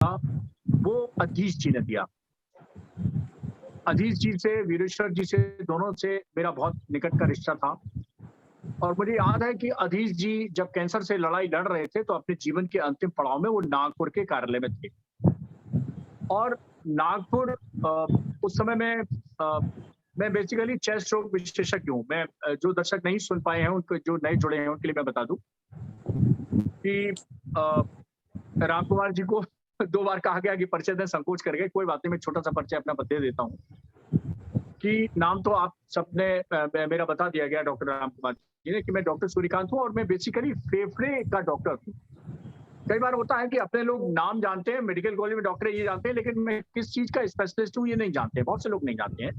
वो अधीश जी ने दिया। अधीश जी से, वीरेश्वर जी से, दोनों से मेरा बहुत निकट का रिश्ता था। और मुझे याद है कि अधीश जी जब कैंसर से लड़ाई लड़ रहे थे, तो अपने जीवन के अंतिम पड़ाव में वो नागपुर के कार्यालय में थे। और नागपुर उस समय में मैं बेसिकली चेस्ट रोग विशेषज्ञ हूँ। मैं जो दर्शक नहीं सुन पाए हैं, उनको, जो नए जुड़े हैं, उनके लिए मैं बता दूँ कि राम कुमार जी को 2 बार कहा गया कि परिचय दें, संकोच कर गए। कोई बात नहीं, मैं छोटा-सा परिचय अपना दे देता हूँ कि नाम तो आप सबने मेरा बता दिया गया, डॉक्टर राम कुमार जी ने, कि मैं डॉक्टर सूर्यकांत हूँ और मैं बेसिकली फेफड़े का डॉक्टर हूँ। कई बार होता है कि अपने लोग नाम जानते हैं, मेडिकल कॉलेज में डॉक्टर ये जानते हैं, लेकिन मैं किस चीज़ का स्पेशलिस्ट हूँ ये नहीं जानते हैं, बहुत से लोग नहीं जानते हैं।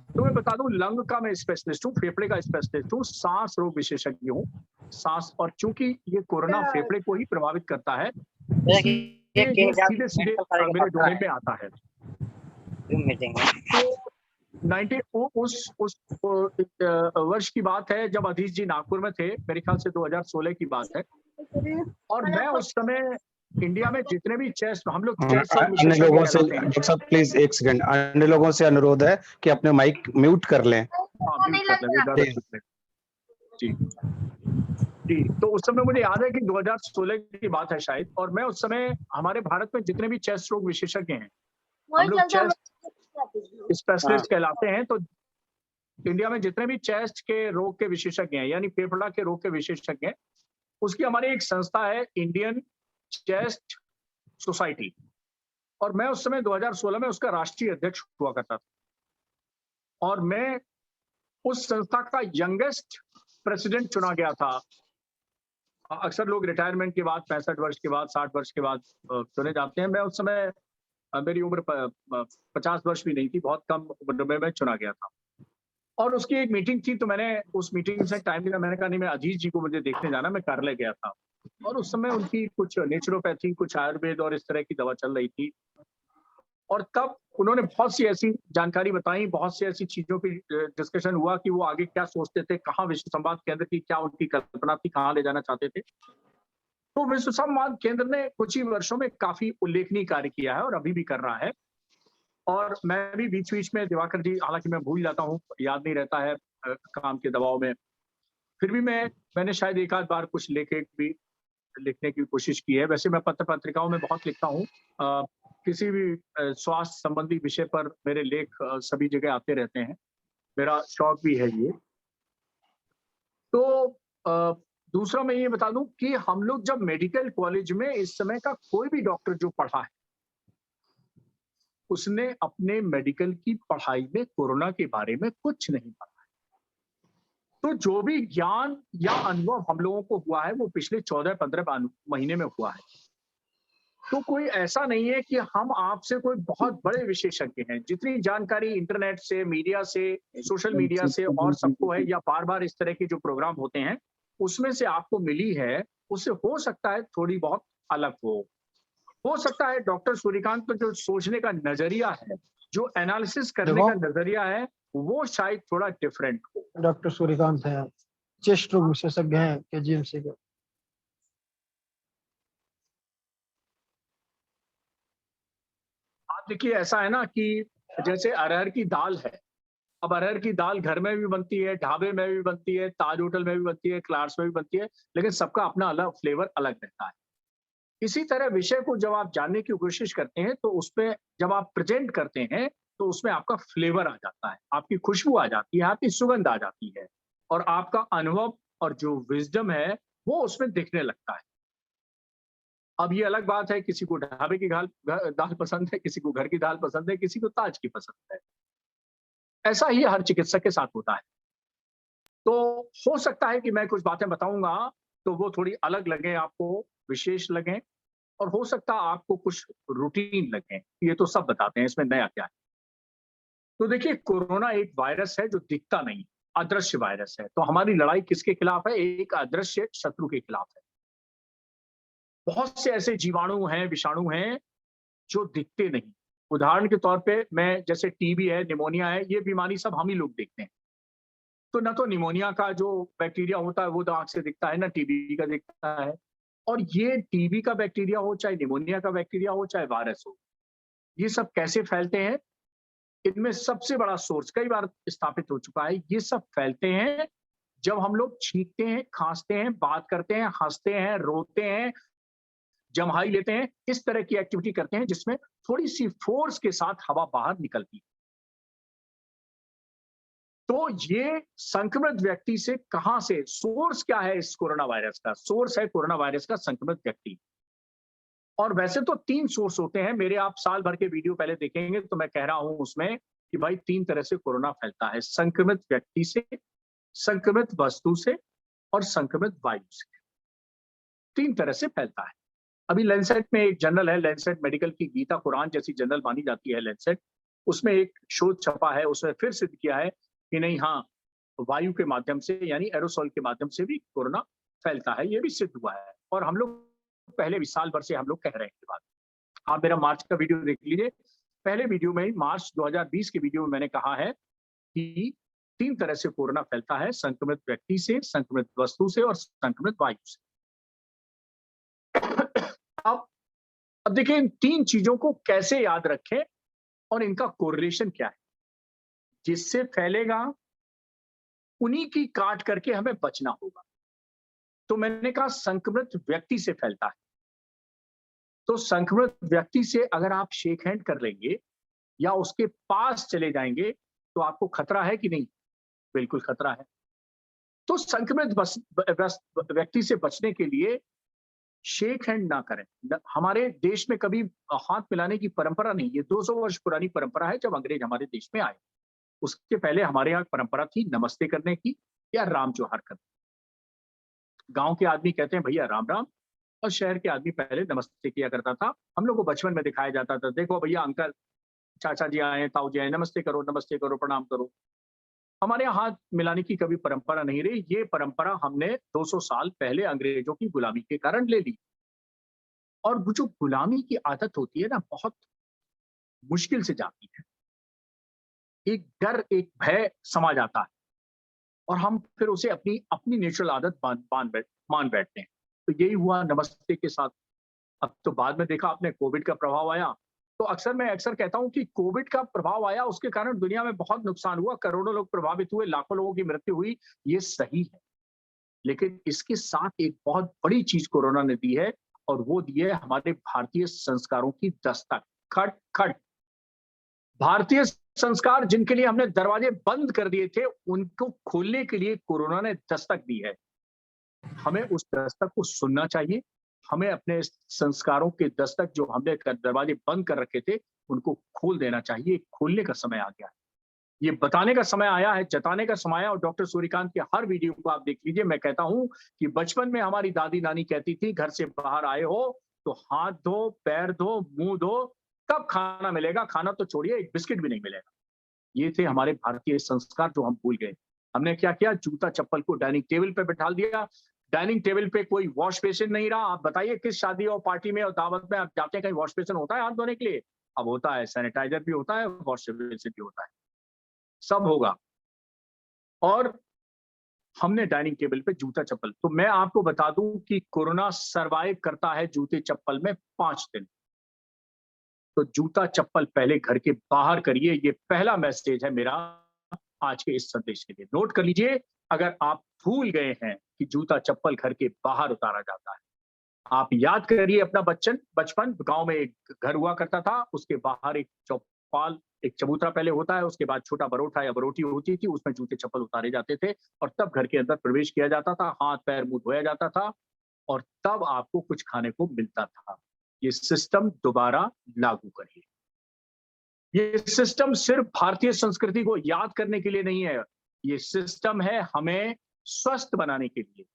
तो मैं बता दूँ, लंग का मैं स्पेशलिस्ट हूँ, फेफड़े का स्पेशलिस्ट हूँ, सांस रोग विशेषज्ञ हूँ। सांस, और चूँकि ये कोरोना फेफड़े को ही प्रभावित करता है, इसलिए ये सीधे-सीधे मेरे डोमेन में आता है। तो 90 उस वर्ष की बात है जब अधीश जी नागपुर में थे, मेरे ख्याल से 2016 की बात है। और मैं उस समय इंडिया में जितने भी चेस्ट, हम लोग चेस्ट रोग अन्य विशेषज्ञ लोगों से, कहलाते हैं। डॉक्टर साहब प्लीज एक सेकंड, अन्य लोगों से अनुरोध है कि अपने माइक म्यूट कर लें। हाँ, म्यूट कर लें, ज़्यादा ठीक है। जी। जी, तो उस समय मुझे याद है कि 2016 की बात है शायद, और मैं उस समय, हमारे भारत में जितने भी चेस्ट रोग विशेषज्ञ हैं, हम लोग चेस्ट स्पेशलिस्ट कहलाते हैं। तो इंडिया में जितने भी चेस्ट के रोग के विशेषज्ञ हैं, यानी फेफड़ा के रोग के विशेषज्ञ हैं, उसकी हमारी एक संस्था है, इंडियन चेस्ट सोसाइटी। और मैं उस समय 2016 में उसका राष्ट्रीय अध्यक्ष हुआ करता था। और मैं उस संस्था का यंगेस्ट प्रेसिडेंट चुना गया था। अक्सर लोग रिटायरमेंट के बाद, 65 वर्ष के बाद, 60 वर्ष के बाद चुने जाते हैं। मैं उस समय, मेरी उम्र 50 वर्ष भी नहीं थी, बहुत कम उम्र में मैं चुना गया था। और उसकी एक मीटिंग थी, तो मैंने उस मीटिंग से टाइम लिया। मैंने कहा नहीं, मैं अधीश जी को मुझे देखने जाना, मैं कार्यालय गया था। और उस समय उनकी कुछ नेचुरोपैथी, कुछ आयुर्वेद और इस तरह की दवा चल रही थी। और तब उन्होंने बहुत सी ऐसी जानकारी बताई, बहुत सी ऐसी चीज़ों की डिस्कशन हुआ कि वो आगे क्या सोचते थे, कहाँ विश्व संवाद केंद्र की क्या उनकी कल्पना थी, कहाँ ले जाना चाहते थे। तो विश्व संवाद केंद्र ने कुछ ही वर्षों में काफ़ी उल्लेखनीय कार्य किया है और अभी भी कर रहा है। और मैं भी बीच-बीच में, दिवाकर जी, हालाँकि मैं भूल जाता हूँ, याद नहीं रहता है काम के दबाव में। फिर भी मैंने शायद एक आध बार कुछ लेख भी लिखने की कोशिश की है। वैसे मैं पत्र-पत्रिकाओं में बहुत लिखता हूँ। किसी भी स्वास्थ्य संबंधी विषय पर मेरे लेख सभी जगह आते रहते हैं। मेरा शौक भी है ये। तो अ, दूसरा मैं ये बता दूँ कि हम लोग जब मेडिकल कॉलेज में, इस समय का कोई भी डॉक्टर जो पढ़ा है, उसने अपने मेडिकल की पढ़ाई में कोरोना के बारे में कुछ नहीं पढ़ा। तो जो भी ज्ञान या अनुभव हम लोगों को हुआ है, वो पिछले 14-15 महीने में हुआ है। तो कोई ऐसा नहीं है कि हम आपसे कोई बहुत बड़े विशेषज्ञ हैं। जितनी जानकारी इंटरनेट से, मीडिया से, सोशल मीडिया से और सबको है, या बार-बार इस तरह के जो प्रोग्राम होते हैं, उसमें से आपको मिली है, उससे हो सकता है थोड़ी बहुत अलग हो। हो सकता है डॉक्टर सूर्यकांत का जो सोचने का नज़रिया है, जो एनालिसिस करने का नज़रिया है, वो शायद थोड़ा डिफरेंट हो। डॉक्टर सूर्यकांत हैं, चेस्ट रोग विशेषज्ञ हैं केजीएमसी के। आप देखिए, ऐसा है ना कि जैसे अरहर की दाल है। अब अरहर की दाल घर में भी बनती है, ढाबे में भी बनती है, ताज होटल में भी बनती है, क्लास में भी बनती है, लेकिन सबका अपना अलग फ्लेवर अलग रहता है। इसी तरह विषय को जब आप जानने की कोशिश करते हैं, तो उसमें जब आप प्रेज़ेंट करते हैं, तो उसमें आपका फ्लेवर आ जाता है, आपकी खुशबू आ जाती है, आपकी सुगंध आ जाती है, और आपका अनुभव और जो विज़डम है, वो उसमें दिखने लगता है। अब ये अलग बात है, किसी को ढाबे की दाल पसंद है, किसी को घर की दाल पसंद है, किसी को ताज की पसंद है। ऐसा ही हर चिकित्सक के साथ होता है। तो हो सकता है कि मैं कुछ बातें बताऊँगा, तो वो थोड़ी अलग लगें आपको, विशेष लगें, और हो सकता है आपको कुछ रूटीन लगें। ये तो सब बताते हैं, इसमें नया क्या है। तो देखिए, कोरोना एक वायरस है जो दिखता नहीं, अदृश्य वायरस है। तो हमारी लड़ाई किसके खिलाफ है? एक अदृश्य शत्रु के खिलाफ है। बहुत से ऐसे जीवाणु हैं, विषाणु हैं, जो दिखते नहीं। उदाहरण के तौर पे, मैं जैसे टीबी है, निमोनिया है, ये बीमारी सब हम ही लोग देखते हैं। तो ना तो निमोनिया का जो बैक्टीरिया होता है वो तो आँख से दिखता है, ना टीबी का दिखता है। और ये टीबी का बैक्टीरिया हो, चाहे निमोनिया का बैक्टीरिया हो, चाहे वायरस हो, ये सब कैसे फैलते हैं? इनमें सबसे बड़ा सोर्स कई बार स्थापित हो चुका है, ये सब फैलते हैं जब हम लोग छींकते हैं, खांसते हैं, बात करते हैं, हंसते हैं, रोते हैं, जम्हाई लेते हैं, इस तरह की एक्टिविटी करते हैं जिसमें थोड़ी सी फोर्स के साथ हवा बाहर निकलती है। तो ये संक्रमित व्यक्ति से कहां से, सोर्स क्या है इस कोरोना वायरस का? सोर्स है कोरोना वायरस का संक्रमित व्यक्ति। और वैसे तो 3 सोर्स होते हैं, मेरे आप साल भर के वीडियो पहले देखेंगे तो मैं कह रहा हूं उसमें कि भाई 3 तरह से कोरोना फैलता है, संक्रमित व्यक्ति से, संक्रमित वस्तु से और संक्रमित वायु से। 3 तरह से फैलता है। अभी लैंसेट में एक जर्नल है, लैंसेट मेडिकल की, गीता कुरान जैसी जर्नल मानी जाती है लैंसेट, उसमें एक शोध छपा है, उसमें फिर सिद्ध किया है कि नहीं, हाँ, वायु के माध्यम से यानी एरोसोल के माध्यम से भी कोरोना फैलता है, ये भी सिद्ध हुआ है। और हम लोग पहले भी साल भर से हम लोग कह रहे हैं ये बात। आप मेरा मार्च का वीडियो देख लीजिए, पहले वीडियो में मार्च 2020 के वीडियो में मैंने कहा है कि 3 तरह से कोरोना फैलता है, संक्रमित व्यक्ति से, संक्रमित वस्तु से और संक्रमित वायु से। अब देखिए इन 3 चीजों को कैसे याद रखें और इनका कोरिलेशन क्या है। जिससे फैलेगा उन्हीं की काट करके हमें बचना होगा। तो मैंने कहा संक्रमित व्यक्ति से फैलता है, तो संक्रमित व्यक्ति से अगर आप शेक हैंड कर लेंगे या उसके पास चले जाएंगे तो आपको खतरा है कि नहीं? बिल्कुल खतरा है। तो संक्रमित व्यक्ति से बचने के लिए शेक हैंड ना करें। हमारे देश में कभी हाथ मिलाने की परंपरा नहीं, ये 200 वर्ष पुरानी परंपरा है, जब अंग्रेज हमारे देश में आए। उसके पहले हमारे यहाँ परंपरा थी नमस्ते करने की या राम जोहार करने। गांव के आदमी कहते हैं भैया राम राम, और शहर के आदमी पहले नमस्ते किया करता था। हम लोग को बचपन में दिखाया जाता था, देखो भैया अंकल, चाचा जी आए, ताऊ जी आए, नमस्ते करो, प्रणाम करो। हमारे यहाँ हाथ मिलाने की कभी परंपरा नहीं रही। ये परंपरा हमने 200 साल पहले अंग्रेजों की गुलामी के कारण ले ली। और वो जो गुलामी की आदत होती है ना, बहुत मुश्किल से जाती है। एक डर, एक भय समा जाता है और हम फिर उसे अपनी अपनी नेचुरल आदत मान बैठते हैं। तो यही हुआ नमस्ते के साथ। अब तो बाद में देखा आपने कोविड का प्रभाव आया, तो मैं अक्सर कहता हूं कि कोविड का प्रभाव आया, उसके कारण दुनिया में बहुत नुकसान हुआ, करोड़ों लोग प्रभावित हुए, लाखों लोगों की मृत्यु हुई, ये सही है। लेकिन इसके साथ एक बहुत बड़ी चीज कोरोना ने दी है, और वो दी है हमारे भारतीय संस्कारों की दस्तक। खट खट भारतीय संस्कार जिनके लिए हमने दरवाजे बंद कर दिए थे, उनको खोलने के लिए कोरोना ने दस्तक दी है। हमें उस दस्तक को सुनना चाहिए। हमें अपने संस्कारों के दस्तक जो हमने दरवाजे बंद कर रखे थे, उनको खोल देना चाहिए। खोलने का समय आ गया है, ये बताने का समय आया है, जताने का समय आया। और डॉक्टर सूर्यकांत के हर वीडियो को आप देख लीजिए। मैं कहता हूं कि बचपन में हमारी दादी नानी कहती थी, घर से बाहर आए हो तो हाथ धो, पैर धो, मुंह धो, तब खाना मिलेगा। खाना तो छोड़िए, एक बिस्किट भी नहीं मिलेगा। ये थे हमारे भारतीय संस्कार जो हम भूल गए। हमने क्या किया, जूता चप्पल को डाइनिंग टेबल पे बिठा दिया। डाइनिंग टेबल पे कोई वॉश बेसिन नहीं रहा। आप बताइए किस शादी और पार्टी में और दावत में आप जाते हैं, कहीं वॉश बेसिन होता है हाथ धोने के लिए? अब होता है, सैनिटाइजर भी होता है, वॉश बेसिन भी होता है, सब होगा। और हमने डाइनिंग टेबल पे जूता चप्पल, तो मैं आपको बता दूं कि कोरोना सरवाइव करता है जूते चप्पल में 5 दिन। तो जूता चप्पल पहले घर के बाहर करिए। ये पहला मैसेज है मेरा आज के इस संदेश के लिए। नोट कर लीजिए, अगर आप भूल गए हैं कि जूता चप्पल घर के बाहर उतारा जाता है। आप याद करिए अपना बचपन, गांव में एक घर हुआ करता था, उसके बाहर एक चौपाल, एक चबूतरा पहले होता है, उसके बाद छोटा बरोठा या बरोटी होती थी, उसमें जूते चप्पल उतारे जाते थे और तब घर के अंदर प्रवेश किया जाता था, हाथ पैर मुंह धोया जाता था और तब आपको कुछ खाने को मिलता था। ये सिस्टम दोबारा लागू करिए। ये सिस्टम सिर्फ भारतीय संस्कृति को याद करने के लिए नहीं है, ये सिस्टम है हमें स्वस्थ बनाने के लिए।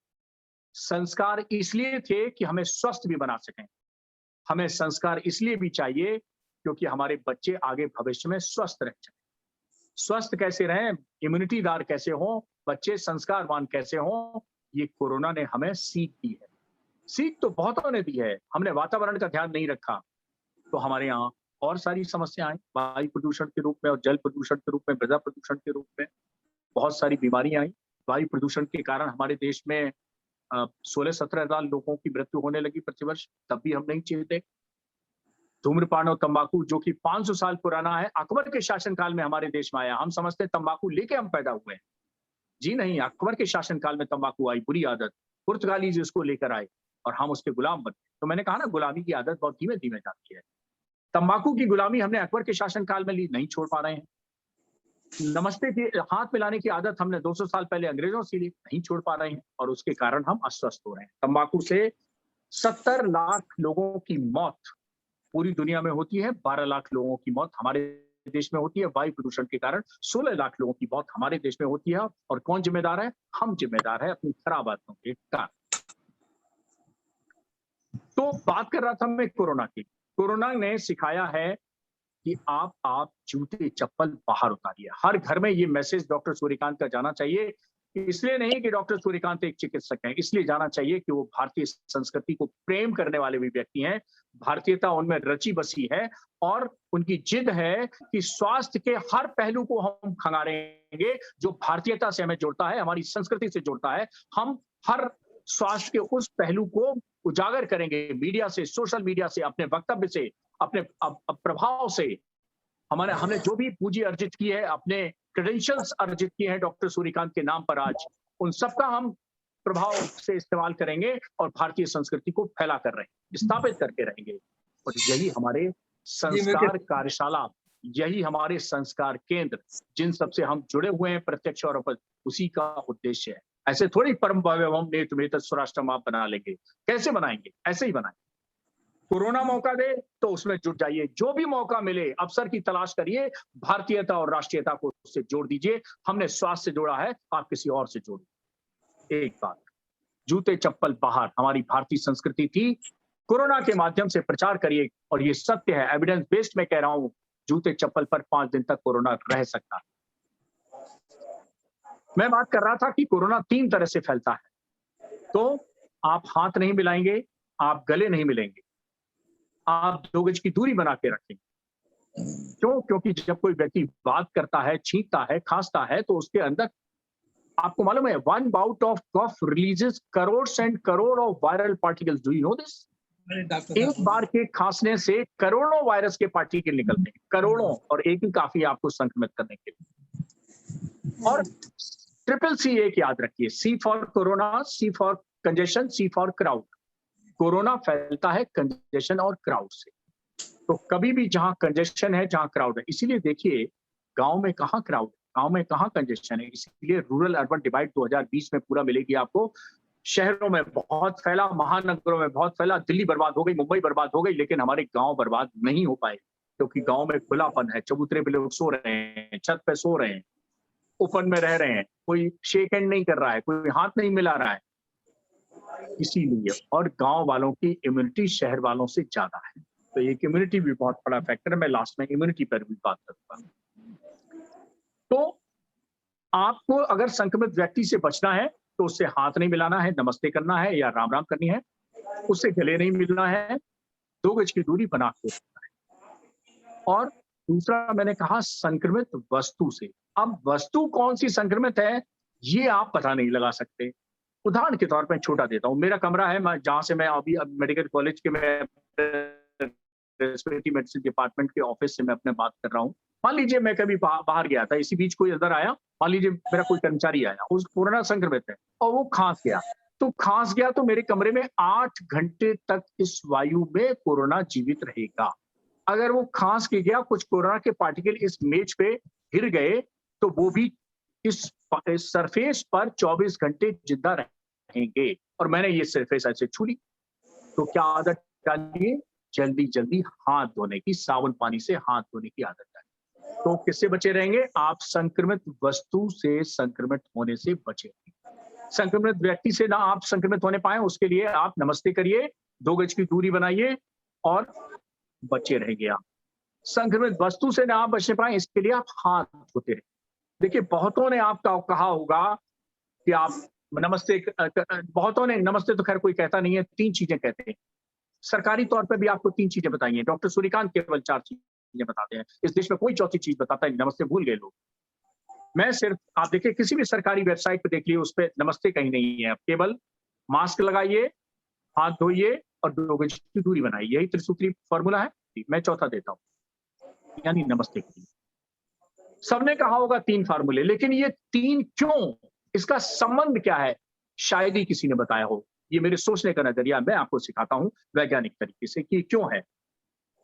संस्कार इसलिए थे कि हमें स्वस्थ भी बना सकें। हमें संस्कार इसलिए भी चाहिए क्योंकि हमारे बच्चे आगे भविष्य में स्वस्थ रह सकें। स्वस्थ कैसे रहें, इम्यूनिटीदार कैसे हों, बच्चे संस्कारवान कैसे हों, ये कोरोना ने हमें सीख दी है। सीख तो बहुतों ने दी है। हमने वातावरण का ध्यान नहीं रखा तो हमारे यहाँ और सारी समस्याएं, वायु प्रदूषण के रूप में और जल प्रदूषण के रूप में, मृदा प्रदूषण के रूप में बहुत सारी बीमारियां आई। वायु प्रदूषण के कारण हमारे देश में 16-17 हजार लोगों की मृत्यु होने लगी प्रतिवर्ष, तब भी हम नहीं चेते। धूम्रपान और तंबाकू जो कि 500 साल पुराना है, अकबर के शासनकाल में हमारे देश में आया। हम समझते हैं तंबाकू लेके हम पैदा हुए हैं। जी नहीं, अकबर के शासनकाल में तंबाकू आई, बुरी आदत। पुर्तगालीज इसको लेकर आए और हम उसके गुलाम बने। तो मैंने कहा ना, गुलामी की आदत बहुत धीमे-धीमे जाती है। तंबाकू की गुलामी हमने अकबर के शासनकाल में ली, नहीं छोड़ पा रहे हैं। नमस्ते के हाथ मिलाने की आदत हमने 200 साल पहले अंग्रेजों से ली, नहीं छोड़ पा रहे हैं और उसके कारण हम अस्वस्थ हो रहे हैं। तंबाकू से 70 लाख लोगों की मौत पूरी दुनिया में होती है, 12 लाख लोगों की मौत हमारे देश में होती है। वायु प्रदूषण के कारण 16 लाख लोगों की मौत हमारे देश में होती है। और कौन जिम्मेदार है? हम जिम्मेदार है अपनी खराब आदतों के कारण। तो बात कर रहा था मैं कोरोना की। कोरोना ने सिखाया है कि आप जूते चप्पल बाहर उतारिए। हर घर में ये मैसेज डॉक्टर सूर्यकांत का जाना चाहिए। इसलिए नहीं कि डॉक्टर सूर्यकांत एक चिकित्सक हैं, इसलिए जाना चाहिए कि वो भारतीय संस्कृति को प्रेम करने वाले भी व्यक्ति हैं। भारतीयता उनमें रची बसी है और उनकी जिद है कि स्वास्थ्य के हर पहलू को हम खंगालेंगे जो भारतीयता से हमें जोड़ता है, हमारी संस्कृति से जोड़ता है। हम हर स्वास्थ्य के उस पहलू को उजागर करेंगे मीडिया से, सोशल मीडिया से, अपने वक्तव्य से, अपने प्रभाव से। हमने जो भी पूंजी अर्जित की है, अपने क्रेडेंशियल्स अर्जित किए हैं डॉक्टर सूर्यकांत के नाम पर आज, उन सबका हम प्रभाव से इस्तेमाल करेंगे और भारतीय संस्कृति को फैला कर रहेंगे, स्थापित करके रहेंगे। और यही हमारे संस्कार कार्यशाला, यही हमारे संस्कार केंद्र, जिन सबसे हम जुड़े हुए हैं प्रत्यक्ष और अपरोक्ष, उसी का उद्देश्य है। ऐसे थोड़ी परम भव्यम नेतुमेतत् स्वराष्ट्रम आप बना लेंगे। कैसे बनाएंगे? ऐसे ही बनाएंगे। कोरोना मौका दे तो उसमें जुट जाइए, जो भी मौका मिले अवसर की तलाश करिए, भारतीयता और राष्ट्रीयता को उससे जोड़ दीजिए। हमने स्वास्थ्य से जोड़ा है, आप किसी और से जोड़िए। एक बात, जूते चप्पल बाहर हमारी भारतीय संस्कृति थी, कोरोना के माध्यम से प्रचार करिए। और ये सत्य है, एविडेंस बेस्ड मैं कह रहा हूं, जूते चप्पल पर 5 दिन तक कोरोना रह सकता है। मैं बात कर रहा था कि कोरोना 3 तरह से फैलता है। तो आप हाथ नहीं मिलाएंगे, आप गले नहीं मिलेंगे, आप 2 गज की दूरी बना के रखें। क्यों? क्योंकि जब कोई व्यक्ति बात करता है, छींकता है, खांसता है, तो उसके अंदर, आपको मालूम है, 1 bout of cough releases crores and crore of viral particles. Do you know this? एक बार के खांसने से करोड़ों वायरस के पार्टिकल निकलते हैं, करोड़ों, और एक ही काफी है आपको संक्रमित करने के लिए। और CCC एक याद रखिए, C for corona, C for congestion, C for crowd. Corona फैलता है कंजेशन और क्राउड से। तो कभी भी जहां कंजेशन है, जहां क्राउड है, इसीलिए देखिए गांव में कहां क्राउड है, गांव में कहां कंजेशन है। इसीलिए रूरल अर्बन डिवाइड 2020 में पूरा मिलेगी आपको। शहरों में बहुत फैला, महानगरों में बहुत फैला, दिल्ली बर्बाद हो गई, मुंबई बर्बाद हो गई, लेकिन हमारे गांव बर्बाद नहीं हो पाए, क्योंकि गांव में खुलापन है, चबूतरे पे लोग सो रहे हैं, छत पे सो रहे हैं, ओपन में रह रहे हैं, कोई शेक हैंड नहीं कर रहा है, कोई हाथ नहीं मिला रहा है। इसीलिए, और गांव वालों की इम्यूनिटी शहर वालों से ज्यादा है, तो एक इम्यूनिटी भी बहुत बड़ा फैक्टर है। मैं लास्ट में इम्यूनिटी पर भी बात करूंगा। तो आपको अगर संक्रमित व्यक्ति से बचना है तो उससे हाथ नहीं मिलाना है, नमस्ते करना है या राम राम करनी है, उससे गले नहीं मिलना है, 2 गज की दूरी बना के रखना है। और दूसरा मैंने कहा संक्रमित वस्तु से। अब वस्तु कौन सी संक्रमित है ये आप पता नहीं लगा सकते। उदाहरण के तौर पर छोटा देता हूं, मेरा कमरा है, जहां से मैं अभी मेडिकल कॉलेज के में रेस्पिरेटरी मेडिसिन डिपार्टमेंट के ऑफिस से मैं अपने बात कर रहा हूं। मान लीजिए मैं कभी बाहर गया था, इसी बीच कोई अंदर आया, मान लीजिए मेरा कोई कर्मचारी आया, उस कोरोना संक्रमित है और वो खांस गया, तो मेरे कमरे में 8 घंटे तक इस वायु में कोरोना जीवित रहेगा। अगर वो खांस के गया, कुछ कोरोना के पार्टिकल इस मेज पे गिर गए, तो वो भी इस सरफेस पर 24 घंटे जिंदा रहेंगे। और मैंने ये सरफेस ऐसे छू ली, तो क्या आदत डालिए, जल्दी जल्दी हाथ धोने की, साबुन पानी से हाथ धोने की आदत डालिए। तो किससे बचे रहेंगे? आप संक्रमित वस्तु से संक्रमित होने से बचे रहेंगे। संक्रमित व्यक्ति से ना आप संक्रमित होने पाए, उसके लिए आप नमस्ते करिए, 2 गज की दूरी बनाइए और बचे रहेंगे आप। संक्रमित वस्तु से ना आप बचने पाए, इसके लिए आप हाथ धोते रहिए। देखिए, बहुतों ने आपका कहा होगा कि आप नमस्ते, बहुतों ने नमस्ते तो खैर कोई कहता नहीं है, 3 चीजें कहते हैं। सरकारी तौर पे भी आपको 3 चीजें बताई हैं, डॉक्टर सूर्यकांत केवल 4 चीजें बताते हैं। इस देश में कोई चौथी चीज बताता है, नमस्ते भूल गए लोग। मैं सिर्फ, आप देखिए किसी भी सरकारी वेबसाइट पे देख लिए, उस पर नमस्ते कहीं नहीं है, केवल मास्क लगाइए, हाथ धोइए और 2 गज की दूरी बनाइए। यही त्रिसूत्री फॉर्मूला है। मैं चौथा देता हूं, यानी नमस्ते के लिए। सबने कहा होगा 3 फार्मूले, लेकिन ये 3 क्यों? इसका संबंध क्या है? शायद ही किसी ने बताया हो। ये मेरे सोचने का नजरिया, मैं आपको सिखाता हूं वैज्ञानिक तरीके से कि क्यों है।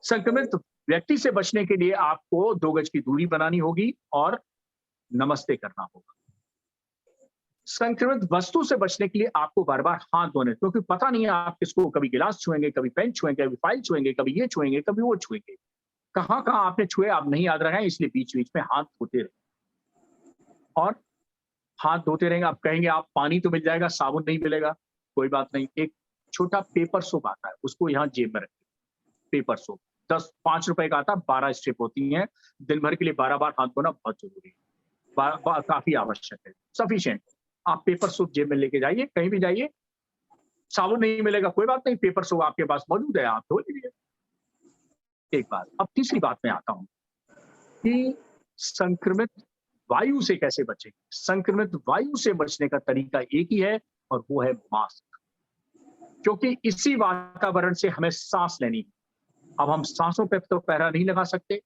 संक्रमित व्यक्ति से बचने के लिए आपको 2 गज की दूरी बनानी होगी और नमस्ते करना होगा। संक्रमित वस्तु से बचने के लिए आपको बार-बार हाथ धोने, क्योंकि पता नहीं है आप किसको, कभी गिलास छुएंगे, कभी पेन छुएंगे, कभी फाइल छुएंगे, कभी ये छुएंगे, कभी वो छुएंगे। कहां-कहां आपने छुए आप नहीं याद रखें, इसलिए बीच-बीच में हाथ धोते रहें। और हाथ धोते रहेंगे, आप कहेंगे आप पानी तो मिल जाएगा, साबुन नहीं मिलेगा, कोई बात नहीं। एक छोटा पेपर सोप आता है, उसको यहाँ जेब में रखिए। पेपर सोप 5 रुपए का आता है, 12 स्ट्रिप होती हैं। दिन भर के लिए 12 बार हाथ धोना बहुत जरूरी है, काफी आवश्यक है, सफिशिएंट। आप पेपर सोप जेब में लेके जाइए, कहीं भी जाइए। साबुन नहीं मिलेगा, कोई बात नहीं, पेपर सोप आपके पास मौजूद है, आप धो लीजिए। एक बात। अब तीसरी बात में आता हूं कि संक्रमित वायु से कैसे बचें। संक्रमित वायु से बचने का तरीका एक ही है और वो है मास्क, क्योंकि इसी वातावरण से हमें सांस लेनी है। अब हम सांसों पे तो पहरा नहीं लगा सकते।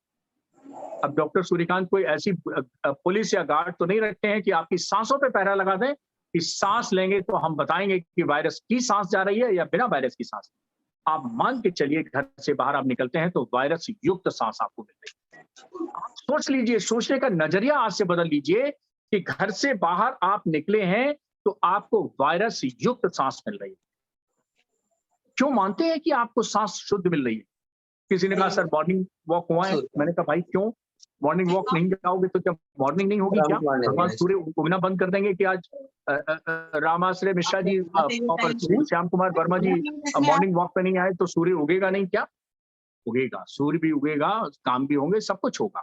अब डॉक्टर सूर्यकांत कोई ऐसी पुलिस या गार्ड तो नहीं रखते हैं कि आपकी सांसों पे पहरा लगा दें कि सांस लेंगे तो हम बताएंगे कि वायरस की सांस जा रही है या बिना वायरस की सांस। आप मान के चलिए घर से बाहर आप निकलते हैं तो वायरस युक्त सांस आपको मिल रही है। आप सोच लीजिए, सोचने का नजरिया आज से बदल लीजिए कि घर से बाहर आप निकले हैं तो आपको वायरस युक्त सांस मिल रही है। क्यों मानते हैं कि आपको सांस शुद्ध मिल रही है? किसी ने कहा सर मॉर्निंग वॉक हुआ है। मैंने कहा भाई क्यों मॉर्निंग वॉक नहीं जाओगे तो क्या मॉर्निंग नहीं होगी? क्या भगवान सूर्य उगना बंद कर देंगे कि आज रामाश्रय मिश्रा जी और श्याम कुमार वर्मा जी मॉर्निंग वॉक पे नहीं आए तो सूर्य उगेगा नहीं? क्या उगेगा, सूर्य भी उगेगा, काम भी होंगे, सब कुछ होगा।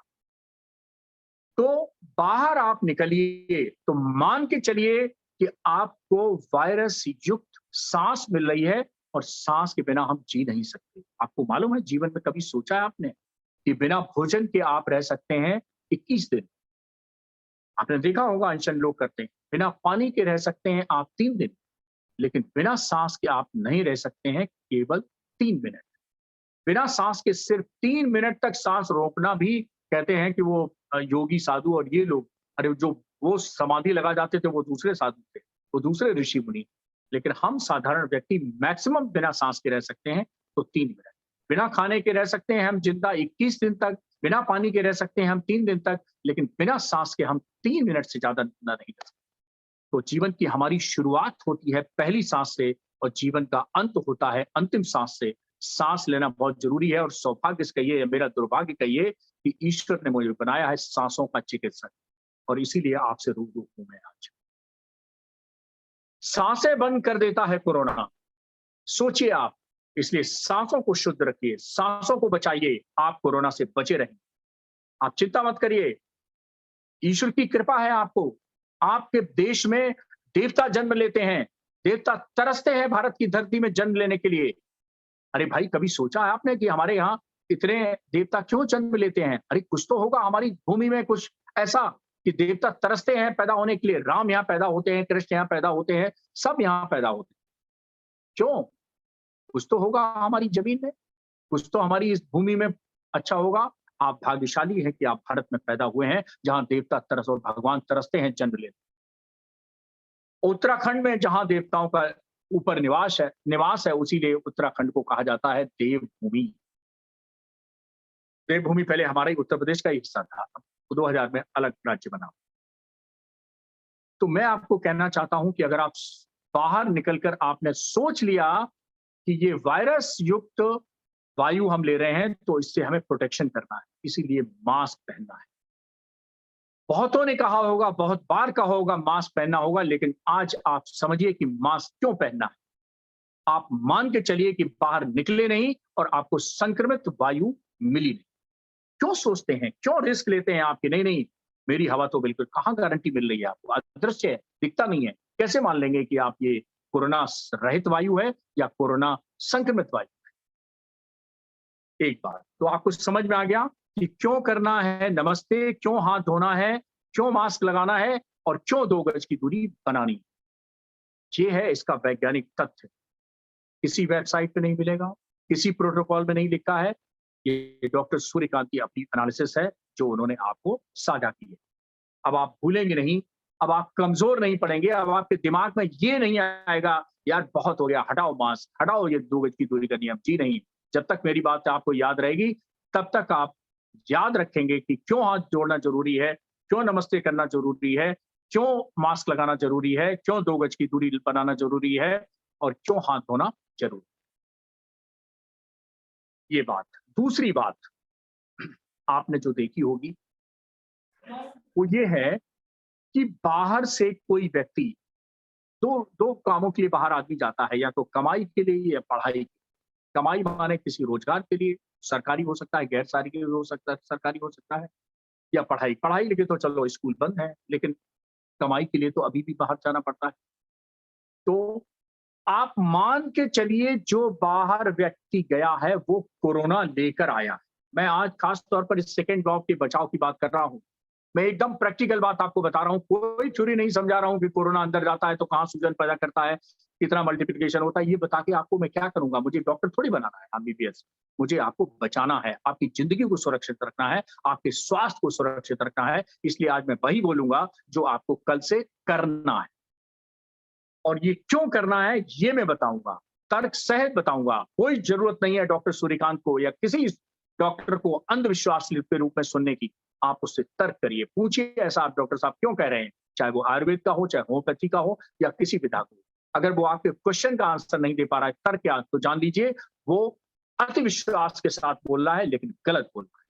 तो बाहर आप निकलिए तो मान के चलिए कि आपको वायरस युक्त सांस मिल रही है और सांस के बिना हम जी नहीं सकते। आपको मालूम है, जीवन में कभी सोचा है आपने कि बिना भोजन के आप रह सकते हैं 21 दिन? आपने देखा होगा अनशन लोग करते हैं। बिना पानी के रह सकते हैं आप 3 दिन, लेकिन बिना सांस के आप नहीं रह सकते हैं केवल 3 मिनट। बिना सांस के सिर्फ 3 मिनट तक सांस रोकना भी कहते हैं कि वो योगी साधु और ये लोग, अरे जो वो समाधि लगा जाते थे वो दूसरे साधु थे, वो दूसरे ऋषि मुनि। लेकिन हम साधारण व्यक्ति मैक्सिमम बिना सांस के रह सकते हैं तो 3 मिनट। बिना खाने के रह सकते हैं हम जिंदा 21 दिन तक, बिना पानी के रह सकते हैं हम 3 दिन तक, लेकिन बिना सांस के हम 3 मिनट से ज्यादा नहीं रह सकते। तो जीवन की हमारी शुरुआत होती है पहली सांस से और जीवन का अंत होता है अंतिम सांस से। सांस लेना बहुत जरूरी है और सौभाग्य से कहिए या मेरा दुर्भाग्य कहिए कि ईश्वर ने मुझे बनाया है सांसों का चिकित्सक, और इसीलिए आपसे रूबरू हूं मैं आज। सांसें बंद कर देता है कोरोना, सोचिए आप। इसलिए सांसों को शुद्ध रखिए, सांसों को बचाइए, आप कोरोना से बचे रहें। आप चिंता मत करिए, ईश्वर की कृपा है आपको। आपके देश में देवता जन्म लेते हैं, देवता तरसते हैं भारत की धरती में जन्म लेने के लिए। अरे भाई, कभी सोचा है आपने कि हमारे यहाँ इतने देवता क्यों जन्म लेते हैं? अरे कुछ तो होगा हमारी भूमि में कुछ ऐसा कि देवता तरसते हैं पैदा होने के लिए। राम यहाँ पैदा होते हैं, कृष्ण यहाँ पैदा होते हैं, सब यहाँ पैदा होते हैं। क्यों? कुछ तो होगा हमारी जमीन में, कुछ तो हमारी इस भूमि में अच्छा होगा। आप भाग्यशाली हैं कि आप भारत में पैदा हुए हैं जहां देवता तरस और भगवान तरसते हैं जन्म लेते। उत्तराखंड में जहां देवताओं का ऊपर निवास है, उसीलिए उत्तराखंड को कहा जाता है देवभूमि। देवभूमि पहले हमारा ही उत्तर प्रदेश का हिस्सा था, 2000 में अलग राज्य बना। तो मैं आपको कहना चाहता हूं कि अगर आप बाहर निकलकर आपने सोच लिया कि ये वायरस युक्त वायु हम ले रहे हैं तो इससे हमें प्रोटेक्शन करना है, इसीलिए मास्क पहनना है। बहुतों ने कहा होगा, बहुत बार कहा होगा मास्क पहनना होगा, लेकिन आज आप समझिए कि मास्क क्यों पहनना है। आप मान के चलिए कि बाहर निकले नहीं और आपको संक्रमित वायु मिली नहीं। क्यों सोचते हैं, क्यों रिस्क लेते हैं आपकी? नहीं, मेरी हवा तो बिल्कुल, कहां गारंटी मिल रही है आपको? अदृश्य है, दिखता नहीं है, कैसे मान लेंगे कि आप ये कोरोना रहित वायु है या कोरोना संक्रमित वायु है? एक बात तो आपको समझ में आ गया कि क्यों करना है नमस्ते, क्यों हाथ धोना है, क्यों मास्क लगाना है और क्यों 2 गज की दूरी बनानी है। ये है इसका वैज्ञानिक तथ्य। किसी वेबसाइट पे नहीं मिलेगा, किसी प्रोटोकॉल में नहीं लिखा है। ये डॉक्टर सूर्यकांत की अपनी एनालिसिस है जो उन्होंने आपको साझा की है। अब आप भूलेंगे नहीं, अब आप कमजोर नहीं पड़ेंगे, अब आपके दिमाग में ये नहीं आएगा यार बहुत हो गया, हटाओ मास्क, हटाओ ये 2 गज की दूरी का नियम। जी नहीं, जब तक मेरी बात आपको याद रहेगी तब तक आप याद रखेंगे कि क्यों हाथ जोड़ना जरूरी है, क्यों नमस्ते करना जरूरी है, क्यों मास्क लगाना जरूरी है, क्यों 2 गज की दूरी बनाना जरूरी है और क्यों हाथ धोना जरूरी। ये बात। दूसरी बात आपने जो देखी होगी वो ये है कि बाहर से कोई व्यक्ति दो दो कामों के लिए बाहर आदमी जाता है, या तो कमाई के लिए या पढ़ाई। कमाई माने किसी रोजगार के लिए, सरकारी हो सकता है, गैर सरकारी हो सकता है, सरकारी हो सकता है, या पढ़ाई। पढ़ाई के लिए तो चलो स्कूल बंद है, लेकिन कमाई के लिए तो अभी भी बाहर जाना पड़ता है। तो आप मान के चलिए जो बाहर व्यक्ति गया है वो कोरोना लेकर आया है। मैं आज खास तौर पर इस सेकेंड लॉ के बचाव की बात कर रहा हूं। मैं एकदम प्रैक्टिकल बात आपको बता रहा हूं, कोई थ्योरी नहीं समझा रहा हूं कि कोरोना अंदर जाता है तो कहां सूजन पैदा करता है, कितना मल्टीप्लिकेशन होता है। ये बता के आपको मैं क्या करूंगा? मुझे डॉक्टर थोड़ी बनाना है, एमबीबीएस। मुझे आपको बचाना है, आपकी जिंदगी को सुरक्षित रखना है, आपके स्वास्थ्य को सुरक्षित रखना है। इसलिए आज मैं वही बोलूंगा जो आपको कल से करना है, और ये क्यों करना है ये मैं बताऊंगा, तर्क सहित बताऊंगा। कोई जरूरत नहीं है डॉक्टर सूर्यकांत को या किसी डॉक्टर को अंधविश्वास के रूप में सुनने की। आप उससे तर्क करिए, पूछिए ऐसा आप डॉक्टर साहब क्यों कह रहे हैं, चाहे वो आयुर्वेद का हो, चाहे होम्योपैथी का हो, या किसी विधा को। अगर वो आपके क्वेश्चन का आंसर नहीं दे पा रहा है तर्क क्या, तो जान लीजिए वो अति विश्वास के साथ बोल रहा है, लेकिन गलत बोल रहा है।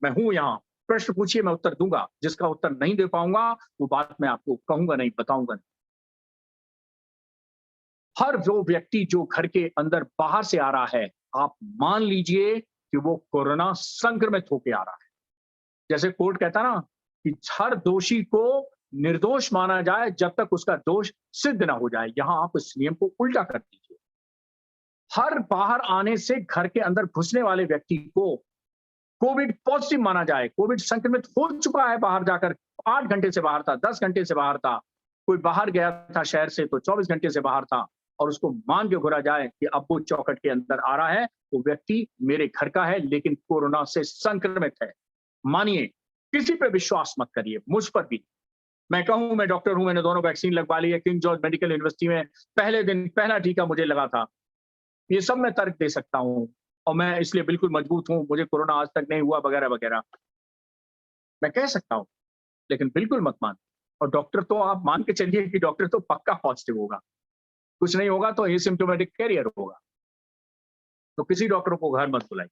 मैं हूं यहाँ, प्रश्न पूछिए, मैं उत्तर दूंगा। जिसका उत्तर नहीं दे पाऊंगा वो बात मैं आपको कहूंगा नहीं, बताऊंगा नहीं। हर वो व्यक्ति जो घर के अंदर बाहर से आ रहा है, आप मान लीजिए कि वो कोरोना संक्रमित होकर आ रहा है। जैसे कोर्ट कहता ना कि हर दोषी को निर्दोष माना जाए जब तक उसका दोष सिद्ध ना हो जाए, यहां आप इस नियम को उल्टा कर दीजिए। हर बाहर आने से घर के अंदर घुसने वाले व्यक्ति को कोविड पॉजिटिव माना जाए, कोविड संक्रमित हो चुका है, बाहर जाकर 8 घंटे से बाहर था, 10 घंटे से बाहर था, कोई बाहर गया था शहर से तो 24 घंटे से बाहर था, और उसको मान के घुरा जाए कि अब वो चौखट के अंदर आ रहा है, वो व्यक्ति मेरे घर का है लेकिन कोरोना से संक्रमित है। मानिए, किसी पे विश्वास मत करिए, मुझ पर भी। मैं कहूं मैं डॉक्टर हूं, मैंने दोनों वैक्सीन लगवा ली है, किंग जॉर्ज मेडिकल यूनिवर्सिटी में पहले दिन पहला टीका मुझे लगा था। ये सब मैं तर्क दे सकता हूं, और मैं इसलिए बिल्कुल मजबूत हूं, मुझे कोरोना आज तक नहीं हुआ वगैरह वगैरह, मैं कह सकता हूं। लेकिन बिल्कुल मत मान। और डॉक्टर तो आप मान के चलिए कि डॉक्टर तो पक्का पॉजिटिव होगा, कुछ नहीं होगा तो एसिम्प्टोमेटिक कैरियर होगा। तो किसी डॉक्टर को घर मत बुलाइए,